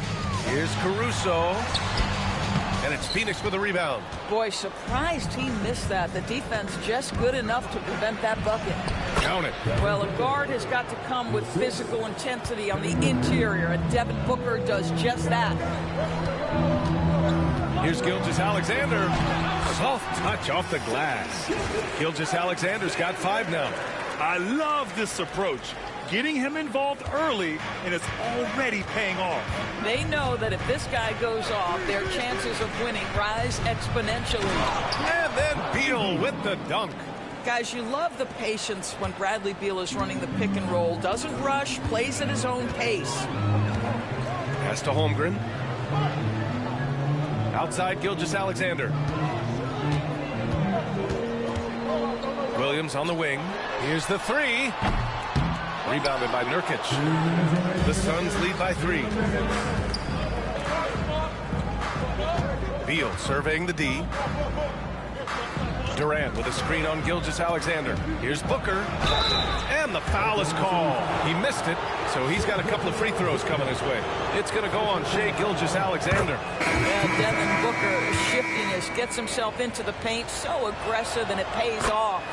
Here's Caruso. And it's Phoenix with a rebound. Boy, surprised he missed that. The defense just good enough to prevent that bucket. Count it. Well, a guard has got to come with physical intensity on the interior, and Devin Booker does just that. Here's Gilgeous-Alexander. Soft touch off the glass. Gilgeous-Alexander's got 5 now. I love this approach. Getting him involved early, and it's already paying off. They know that if this guy goes off, their chances of winning rise exponentially. And then Beal with the dunk. Guys, you love the patience when Bradley Beal is running the pick and roll. Doesn't rush, plays at his own pace. Pass to Holmgren. Outside Gilgeous-Alexander. Williams on the wing. Here's the 3. Rebounded by Nurkic. The Suns lead by 3. Beal surveying the D. Durant with a screen on Gilgeous-Alexander. Here's Booker. And the foul is called. He missed it, so he's got a couple of free throws coming his way. It's going to go on Shai Gilgeous-Alexander. Yeah, Devin Booker, shiftiness, gets himself into the paint, so aggressive, and it pays off.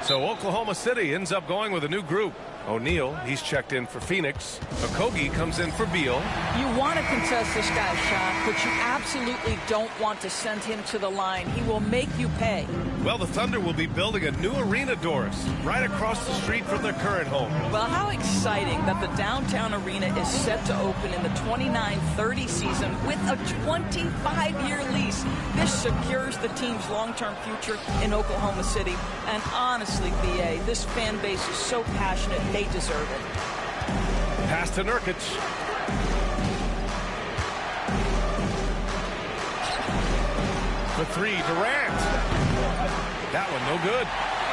So Oklahoma City ends up going with a new group. O'Neal, he's checked in for Phoenix. Okogie comes in for Beal. You want to contest this guy's shot, but you absolutely don't want to send him to the line. He will make you pay. Well, the Thunder will be building a new arena, Doris, right across the street from their current home. Well, how exciting that the downtown arena is set to open in the 29-30 season with a 25-year lease. This secures the team's long-term future in Oklahoma City. And honestly, BA, this fan base is so passionate. They deserve it. Pass to Nurkic. For 3, Durant. That one no good.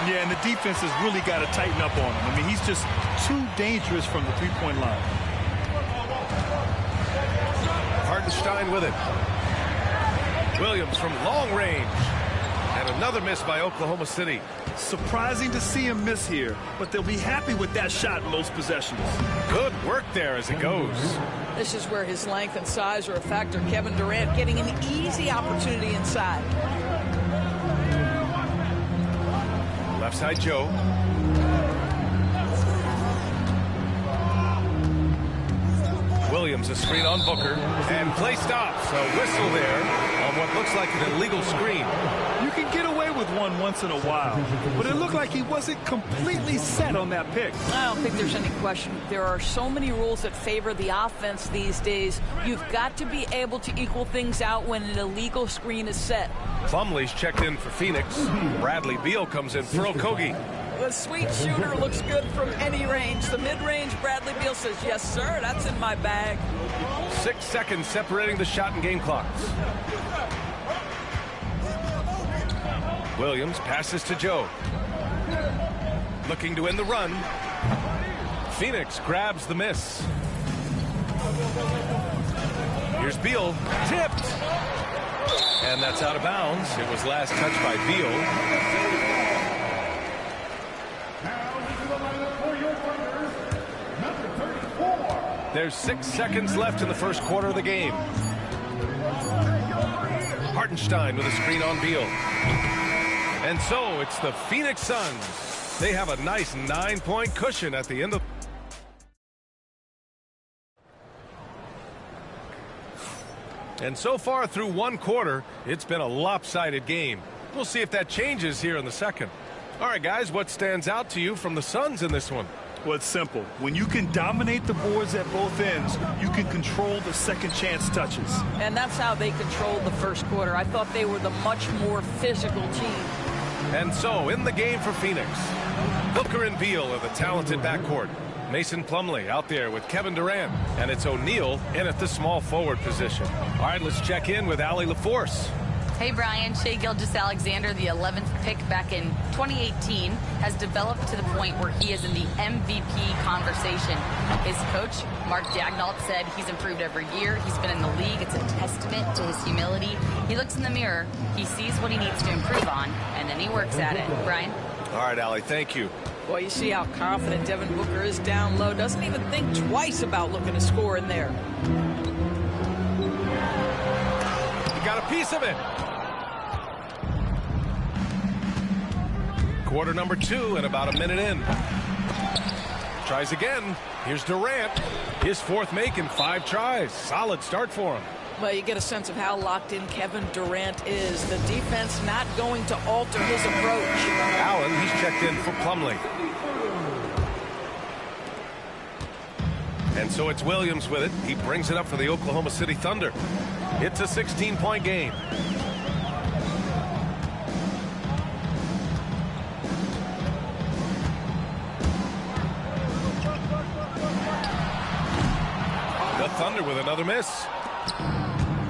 Yeah, and the defense has really got to tighten up on him. I mean, he's just too dangerous from the three-point line. Hartenstein with it. Williams from long range. And another miss by Oklahoma City. Surprising to see him miss here, but they'll be happy with that shot most possessions. Good work there as it goes. This is where his length and size are a factor. Kevin Durant getting an easy opportunity inside. Left side Joe. Williams a screen on Booker. And play stops. A whistle there on what looks like an illegal screen. You can get away with one once in a while, but it looked like he wasn't completely set on that pick. I don't think there's any question. There are so many rules that favor the offense these days. You've got to be able to equal things out when an illegal screen is set. Plumlee's checked in for Phoenix. Bradley Beal comes in for Okogie. The sweet shooter looks good from any range. The mid-range, Bradley Beal says, yes, sir, that's in my bag. 6 seconds separating the shot and game clocks. Williams passes to Joe. Looking to end the run. Phoenix grabs the miss. Here's Beal. Tipped. And that's out of bounds. It was last touched by Beal. There's 6 seconds left in the first quarter of the game. Hartenstein with a screen on Beal. And so it's the Phoenix Suns. They have a nice 9-point cushion at the end of. And so far through one quarter, it's been a lopsided game. We'll see if that changes here in the second. All right, guys, what stands out to you from the Suns in this one? Well, it's simple. When you can dominate the boards at both ends, you can control the second chance touches. And that's how they controlled the first quarter. I thought they were the much more physical team. And so, in the game for Phoenix, Booker and Beal are the talented backcourt. Mason Plumlee out there with Kevin Durant. And it's O'Neal in at the small forward position. All right, let's check in with Allie LaForce. Hey, Brian. Shai Gilgeous-Alexander, the 11th pick back in 2018, has developed to the point where he is in the MVP conversation. His coach, Mark Daigneault, said he's improved every year. He's been in the league. It's a testament to his humility. He looks in the mirror, he sees what he needs to improve on, and then he works at it. Brian? All right, Allie, thank you. Boy, you see how confident Devin Booker is down low. Doesn't even think twice about looking to score in there. He got a piece of it. Quarter number 2 and about a minute in. Tries again. Here's Durant. His 4th make in 5 tries. Solid start for him. Well, you get a sense of how locked in Kevin Durant is. The defense not going to alter his approach. Allen, he's checked in for Plumlee. And so it's Williams with it. He brings it up for the Oklahoma City Thunder. It's a 16-point game. The Thunder with another miss.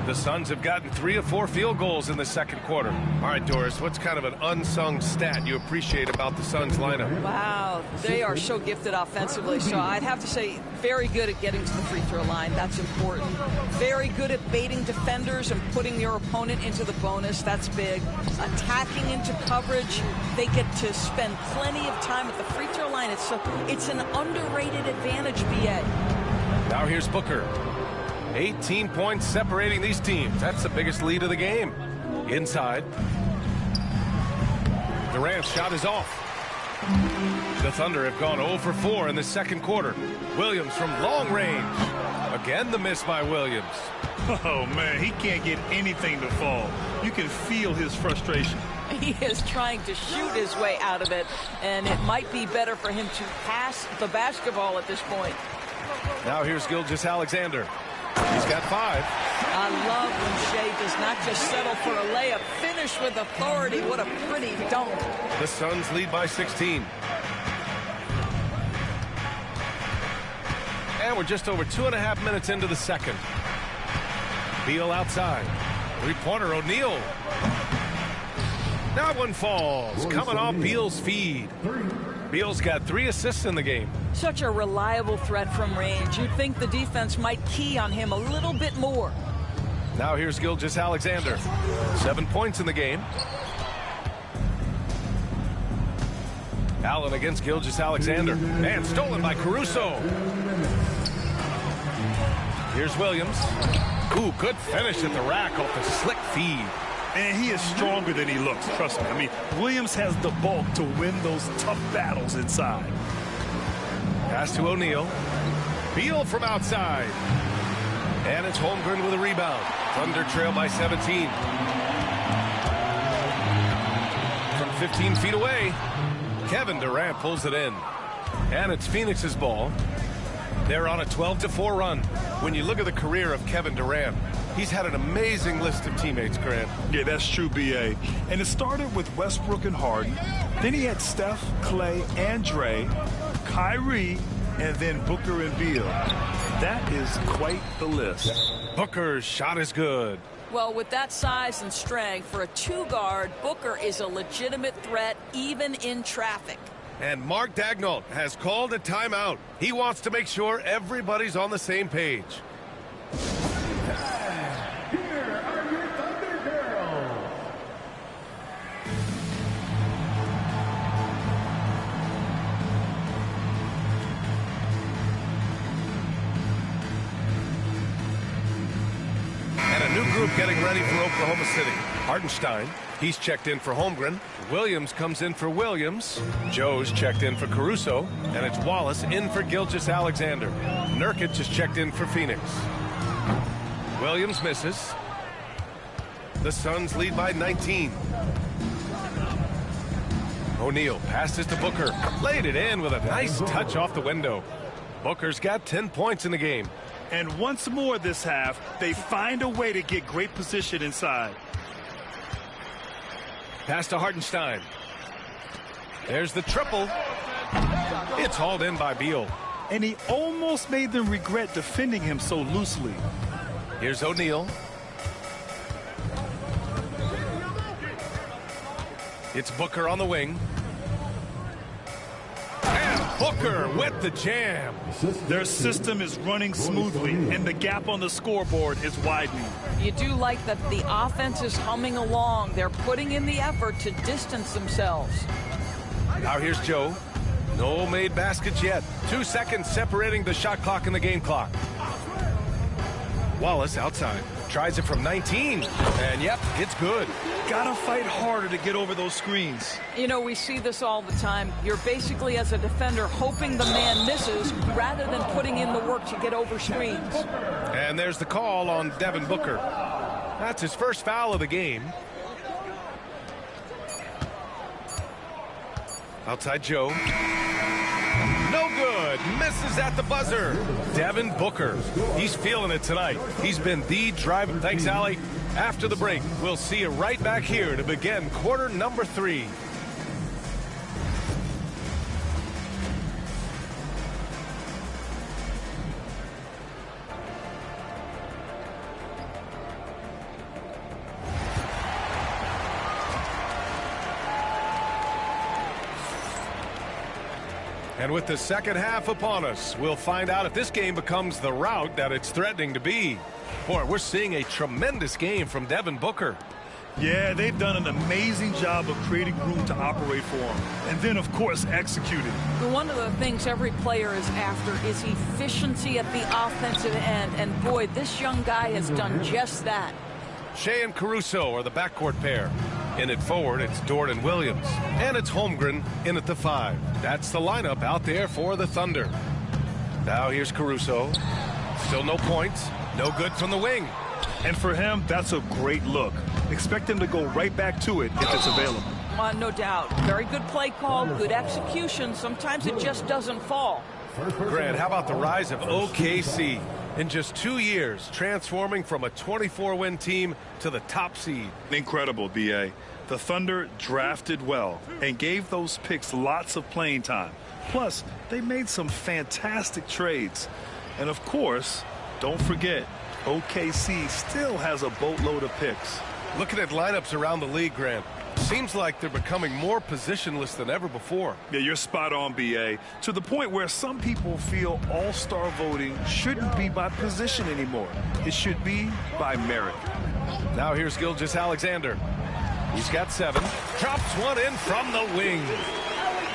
The Suns have gotten 3 of 4 field goals in the second quarter. All right, Doris, what's kind of an unsung stat you appreciate about the Suns lineup? Wow, they are so gifted offensively. So I'd have to say very good at getting to the free throw line. That's important. Very good at baiting defenders and putting your opponent into the bonus. That's big. Attacking into coverage. They get to spend plenty of time at the free throw line. It's an underrated advantage, BA. Now here's Booker. 18 points separating these teams. That's the biggest lead of the game. Inside. Durant's shot is off. The Thunder have gone 0 for 4 in the second quarter. Williams from long range. Again, the miss by Williams. Oh, man, he can't get anything to fall. You can feel his frustration. He is trying to shoot his way out of it, and it might be better for him to pass the basketball at this point. Now here's Gilgeous-Alexander. He's got 5. I love when Shea does not just settle for a layup. Finish with authority. What a pretty dunk. The Suns lead by 16. And we're just over 2.5 minutes into the second. Beal outside. 3-pointer, O'Neal. That one falls. Coming off Beal's feed. Beal's got 3 assists in the game. Such a reliable threat from range. You'd think the defense might key on him a little bit more. Now here's Gilgeous-Alexander. 7 points in the game. Allen against Gilgeous-Alexander. And stolen by Caruso. Here's Williams. Ooh, good finish at the rack off the slick feed. And he is stronger than he looks, trust me. I mean, Williams has the bulk to win those tough battles inside. Pass to O'Neal. Beal from outside. And it's Holmgren with a rebound. Thunder trail by 17. From 15 feet away, Kevin Durant pulls it in. And it's Phoenix's ball. They're on a 12-4 run. When you look at the career of Kevin Durant, he's had an amazing list of teammates, Grant. Yeah, that's true, B.A. And it started with Westbrook and Harden. Then he had Steph, Clay, and Dre, Kyrie, and then Booker and Beal. That is quite the list. Booker's shot is good. Well, with that size and strength, for a 2-guard, Booker is a legitimate threat even in traffic. And Mark Daigneault has called a timeout. He wants to make sure everybody's on the same page. Here are your Thunder Girls. And a new group getting ready for Oklahoma City. Hartenstein, he's checked in for Holmgren. Williams comes in for Williams. Joe's checked in for Caruso. And it's Wallace in for Gilgeous-Alexander. Nurkic is checked in for Phoenix. Williams misses. The Suns lead by 19. O'Neal passes to Booker. Laid it in with a nice touch off the window. Booker's got 10 points in the game. And once more this half, they find a way to get great position inside. Pass to Hartenstein. There's the triple. It's hauled in by Beal. And he almost made them regret defending him so loosely. Here's O'Neal. It's Booker on the wing. And Booker with the jam. Their system is running smoothly, and the gap on the scoreboard is widening. You do like that the offense is humming along. They're putting in the effort to distance themselves. Now here's Joe. No made baskets yet. 2 seconds separating the shot clock and the game clock. Wallace outside. Tries it from 19. And, yep, it's good. Gotta fight harder to get over those screens. You know, we see this all the time. You're basically, as a defender, hoping the man misses rather than putting in the work to get over screens. And there's the call on Devin Booker. That's his first foul of the game. Outside Joe. No good. Misses at the buzzer. Devin Booker. He's feeling it tonight. He's been the driving. Thanks, Allie. After the break, we'll see you right back here to begin quarter number 3. And with the second half upon us, we'll find out if this game becomes the rout that it's threatening to be. Boy, we're seeing a tremendous game from Devin Booker. Yeah, they've done an amazing job of creating room to operate for him. And then, of course, executing. One of the things every player is after is efficiency at the offensive end. And, boy, this young guy has done just that. Shea and Caruso are the backcourt pair. In it forward, it's Dort and Williams. And it's Holmgren in at the 5. That's the lineup out there for the Thunder. Now here's Caruso. Still no points. No good from the wing. And for him, that's a great look. Expect him to go right back to it if it's available. No doubt. Very good play call, good execution. Sometimes it just doesn't fall. Grant, how about the rise of OKC? In just 2 years, transforming from a 24-win team to the top seed. Incredible, B.A. The Thunder drafted well and gave those picks lots of playing time. Plus, they made some fantastic trades. And, of course, don't forget, OKC still has a boatload of picks. Looking at lineups around the league, Grant, seems like they're becoming more positionless than ever before. Yeah, you're spot on, B.A. To the point where some people feel all-star voting shouldn't be by position anymore. It should be by merit. Now here's Gilgeous-Alexander. He's got 7. Drops one in from the wing.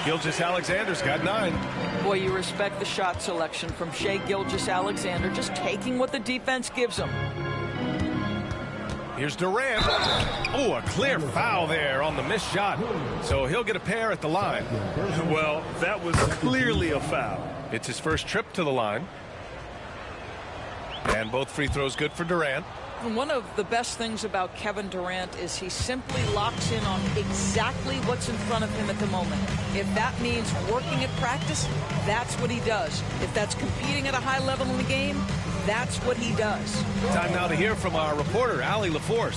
Gilgeous-Alexander's got 9. Boy, you respect the shot selection from Shea Gilgeous-Alexander, just taking what the defense gives him. Here's Durant. Oh, a clear foul there on the missed shot. So he'll get a pair at the line. Well, that was clearly a foul. It's his first trip to the line. And both free throws good for Durant. And one of the best things about Kevin Durant is he simply locks in on exactly what's in front of him at the moment. If that means working at practice, that's what he does. If that's competing at a high level in the game, that's what he does. Time now to hear from our reporter, Allie LaForce.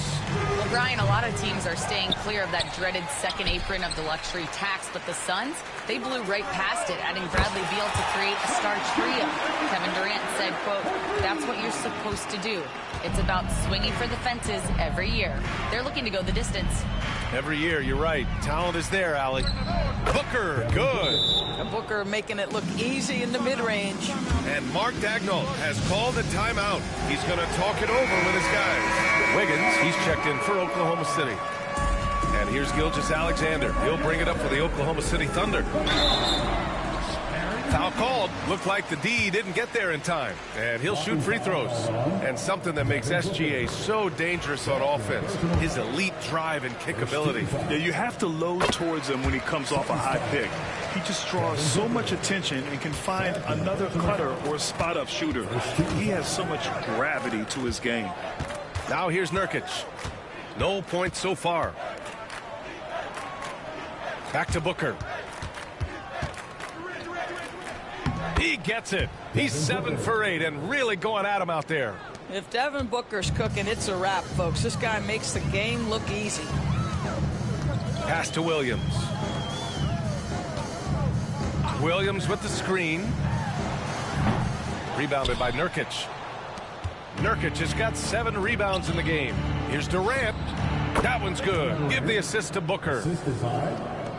Well, Brian, a lot of teams are staying clear of that dreaded second apron of the luxury tax, but the Suns, they blew right past it, adding Bradley Beal to create a star trio. Kevin Durant said, quote, "That's what you're supposed to do. It's about swinging for the fences every year. They're looking to go the distance." Every year, you're right. Talent is there, Allie. Booker, good. And Booker making it look easy in the mid-range. And Mark Dagnall has called a timeout. He's going to talk it over with his guys. Wiggins, he's checked in for Oklahoma City. And here's Gilgeous-Alexander. He'll bring it up for the Oklahoma City Thunder. Foul called. Looked like the D didn't get there in time. And he'll shoot free throws. And something that makes SGA so dangerous on offense, his elite drive and kick ability. Yeah, you have to load towards him when he comes off a high pick. He just draws so much attention and can find another cutter or spot-up shooter. He has so much gravity to his game. Now here's Nurkic. No points so far. Back to Booker. He gets it. He's 7 for 8 and really going at him out there. If Devin Booker's cooking, it's a wrap, folks. This guy makes the game look easy. Pass to Williams. Williams with the screen. Rebounded by Nurkic. Nurkic has got 7 rebounds in the game. Here's Durant. That one's good. Give the assist to Booker.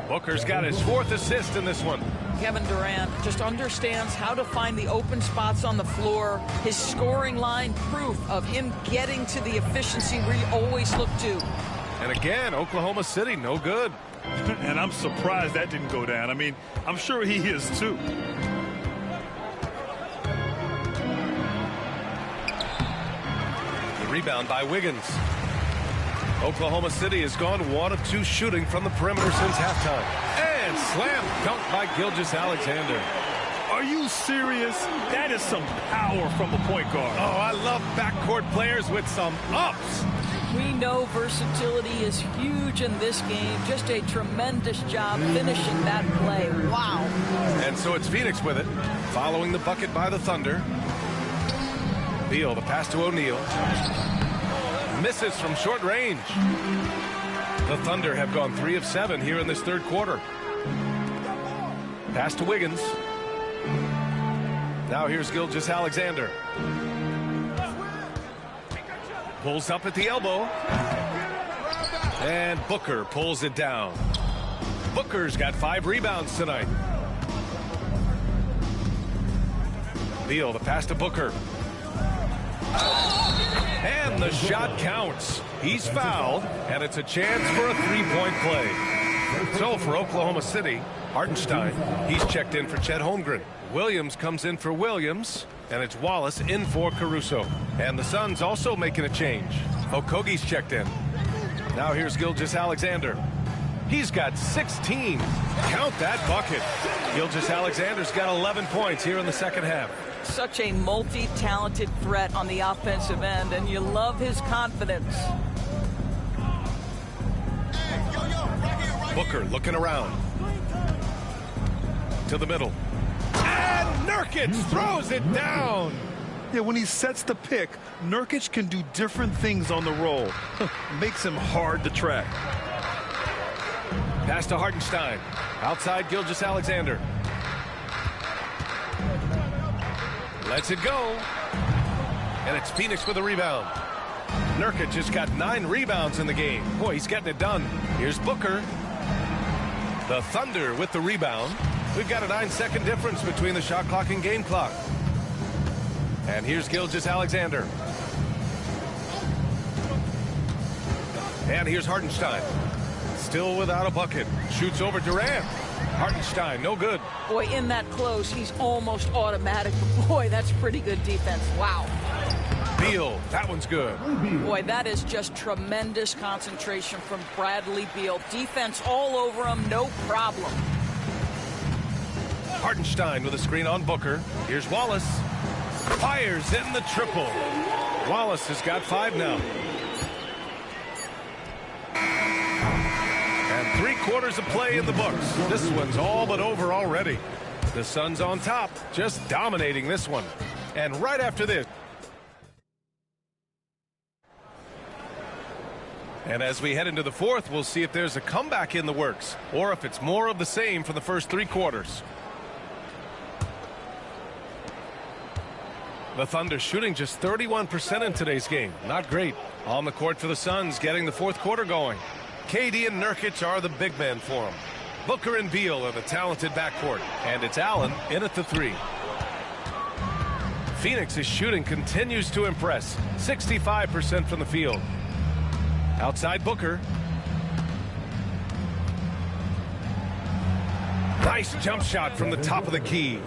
Booker's got his 4th assist in this one. Kevin Durant just understands how to find the open spots on the floor. His scoring line, proof of him getting to the efficiency we always look to. And again, Oklahoma City, no good. And I'm surprised that didn't go down. I mean, I'm sure he is too. The rebound by Wiggins. Oklahoma City has gone 1 of 2 shooting from the perimeter since halftime. And slam dunk by Gilgeous-Alexander. Are you serious? That is some power from a point guard. Oh, I love backcourt players with some ups. We know versatility is huge in this game. Just a tremendous job finishing that play. Wow. And so it's Phoenix with it, following the bucket by the Thunder. Beal, the pass to O'Neal. Misses from short range. The Thunder have gone 3 of 7 here in this third quarter. Pass to Wiggins. Now here's Gilgeous-Alexander. Pulls up at the elbow. And Booker pulls it down. Booker's got 5 rebounds tonight. Beal, the pass to Booker. And the shot counts. He's fouled, and it's a chance for a 3-point play. So for Oklahoma City, Hartenstein, he's checked in for Chet Holmgren. Williams comes in for Williams, and it's Wallace in for Caruso. And the Suns also making a change. Okogie's checked in. Now here's Gilgeous-Alexander. He's got 16. Count that bucket. Gilgeous-Alexander's got 11 points here in the second half. Such a multi-talented threat on the offensive end, and you love his confidence. Booker looking around. To the middle. And Nurkic throws it down. Yeah, when he sets the pick, Nurkic can do different things on the roll. Makes him hard to track. Pass to Hartenstein. Outside Gilgeous-Alexander. Lets it go. And it's Phoenix with a rebound. Nurkic just got 9 rebounds in the game. Boy, he's getting it done. Here's Booker. The Thunder with the rebound. We've got a 9-second difference between the shot clock and game clock. And here's Gilgeous-Alexander. And here's Hartenstein. Still without a bucket. Shoots over Durant. Hartenstein, no good. Boy, in that close, he's almost automatic. Boy, that's pretty good defense. Wow. Beal, that one's good. Boy, that is just tremendous concentration from Bradley Beal. Defense all over him, no problem. Hartenstein with a screen on Booker. Here's Wallace. Fires in the triple. Wallace has got 5 now. And 3 quarters of play in the books. This one's all but over already. The Suns on top, just dominating this one. And right after this. And as we head into the fourth, we'll see if there's a comeback in the works or if it's more of the same for the first 3 quarters. The Thunder shooting just 31% in today's game. Not great. On the court for the Suns, getting the fourth quarter going. KD and Nurkic are the big men for him. Booker and Beal are the talented backcourt. And it's Allen in at the 3. Phoenix's shooting continues to impress. 65% from the field. Outside Booker. Nice jump shot from the top of the key.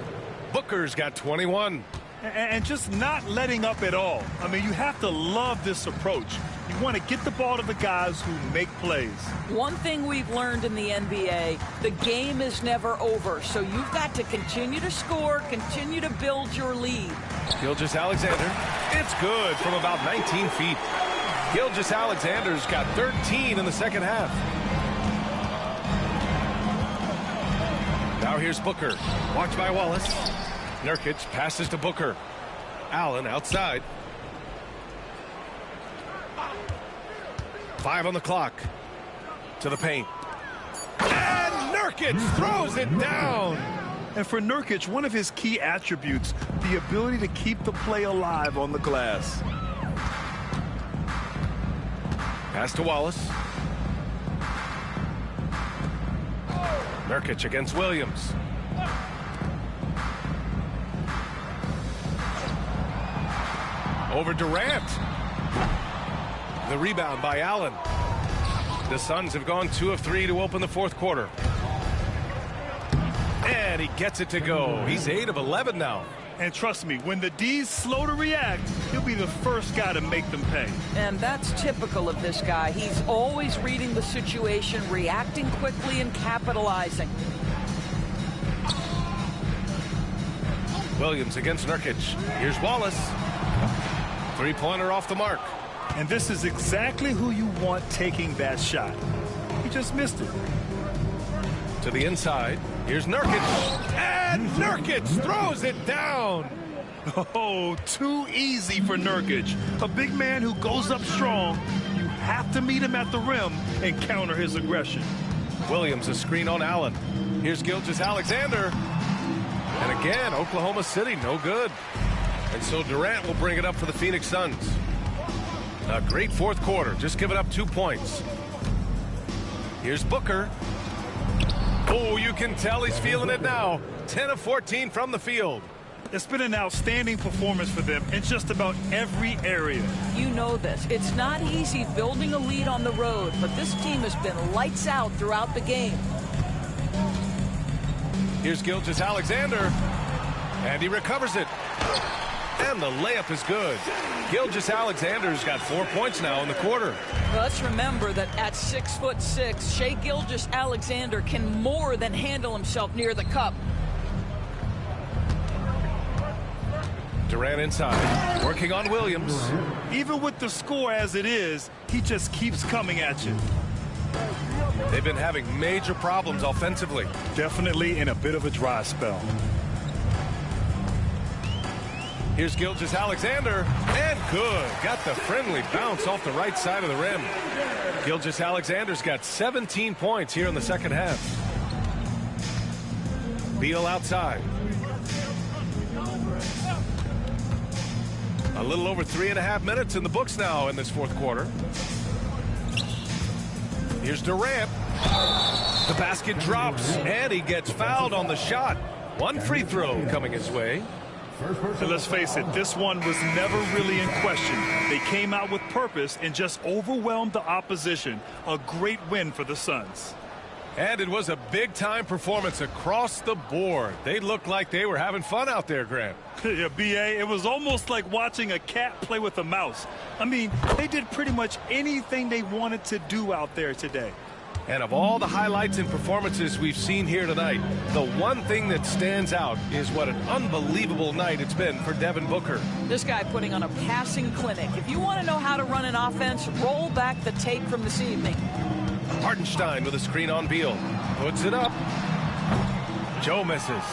Booker's got 21. And just not letting up at all. I mean, you have to love this approach. You want to get the ball to the guys who make plays. One thing we've learned in the NBA, the game is never over. So you've got to continue to score, continue to build your lead. Gilgeous-Alexander. It's good from about 19 feet. Gilgeous-Alexander's got 13 in the second half. Now here's Booker. Watched by Wallace. Nurkic passes to Booker. Allen outside. 5 on the clock. To the paint. And Nurkic throws it down. And for Nurkic, one of his key attributes, the ability to keep the play alive on the glass. Pass to Wallace. Nurkic against Williams. Over Durant. The rebound by Allen. The Suns have gone 2 of 3 to open the fourth quarter. And he gets it to go. He's 8 of 11 now. And trust me, when the D's slow to react, he'll be the first guy to make them pay. And that's typical of this guy. He's always reading the situation, reacting quickly and capitalizing. Williams against Nurkic. Here's Wallace. Three-pointer off the mark. And this is exactly who you want taking that shot. He just missed it. To the inside. Here's Nurkic. And Nurkic throws it down. Oh, too easy for Nurkic. A big man who goes up strong. You have to meet him at the rim and counter his aggression. Williams, a screen on Allen. Here's Gilgeous-Alexander. And again, Oklahoma City, no good. And so Durant will bring it up for the Phoenix Suns. A great fourth quarter, just giving up 2 points. Here's Booker. Oh, you can tell he's feeling it now. 10 of 14 from the field. It's been an outstanding performance for them in just about every area. You know this. It's not easy building a lead on the road, but this team has been lights out throughout the game. Here's Gilgeous-Alexander. And he recovers it. And the layup is good. Gilgeous-Alexander's got 4 points now in the quarter. Let's remember that at 6'6", Shai Gilgeous-Alexander can more than handle himself near the cup. Durant inside, working on Williams. Even with the score as it is, he just keeps coming at you. They've been having major problems offensively. Definitely in a bit of a dry spell. Here's Gilgeous-Alexander, and good. Got the friendly bounce off the right side of the rim. Gilgeous-Alexander's got 17 points here in the second half. Beal outside. A little over 3.5 minutes in the books now in this fourth quarter. Here's Durant. The basket drops, and he gets fouled on the shot. One free throw coming his way. And let's face it, this one was never really in question. They came out with purpose and just overwhelmed the opposition. A great win for the Suns. And it was a big-time performance across the board. They looked like they were having fun out there, Grant. Yeah, B.A., it was almost like watching a cat play with a mouse. I mean, they did pretty much anything they wanted to do out there today. And of all the highlights and performances we've seen here tonight, the one thing that stands out is what an unbelievable night it's been for Devin Booker. This guy putting on a passing clinic. If you want to know how to run an offense, roll back the tape from this evening. Hartenstein with a screen on Beal. Puts it up. Joe misses.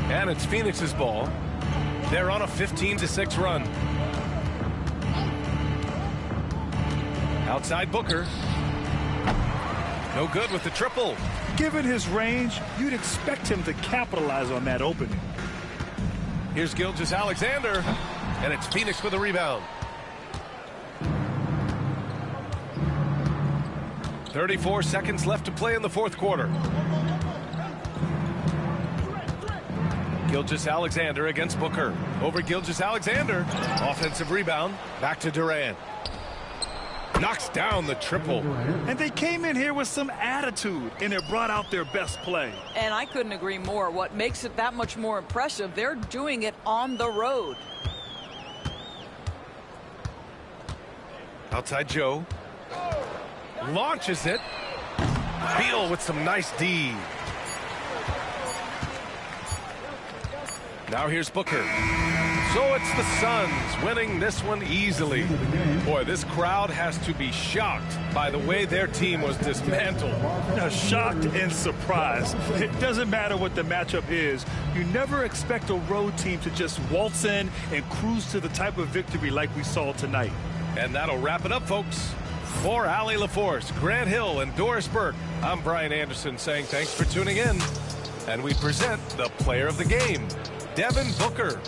And it's Phoenix's ball. They're on a 15-6 run. Outside Booker. No good with the triple. Given his range, you'd expect him to capitalize on that opening. Here's Gilgeous-Alexander, and it's Phoenix with a rebound. 34 seconds left to play in the fourth quarter. Gilgeous-Alexander against Booker. Over Gilgeous-Alexander. Offensive rebound. Back to Durant. Knocks down the triple. And they came in here with some attitude, and it brought out their best play. And I couldn't agree more. What makes it that much more impressive, they're doing it on the road. Outside Joe. Launches it. Beal with some nice D. Now here's Booker. So it's the Suns winning this one easily. Boy, this crowd has to be shocked by the way their team was dismantled. Shocked and surprised. It doesn't matter what the matchup is. You never expect a road team to just waltz in and cruise to the type of victory like we saw tonight. And that'll wrap it up, folks. For Allie LaForce, Grant Hill, and Doris Burke, I'm Brian Anderson saying thanks for tuning in. And we present the player of the game, Devin Booker.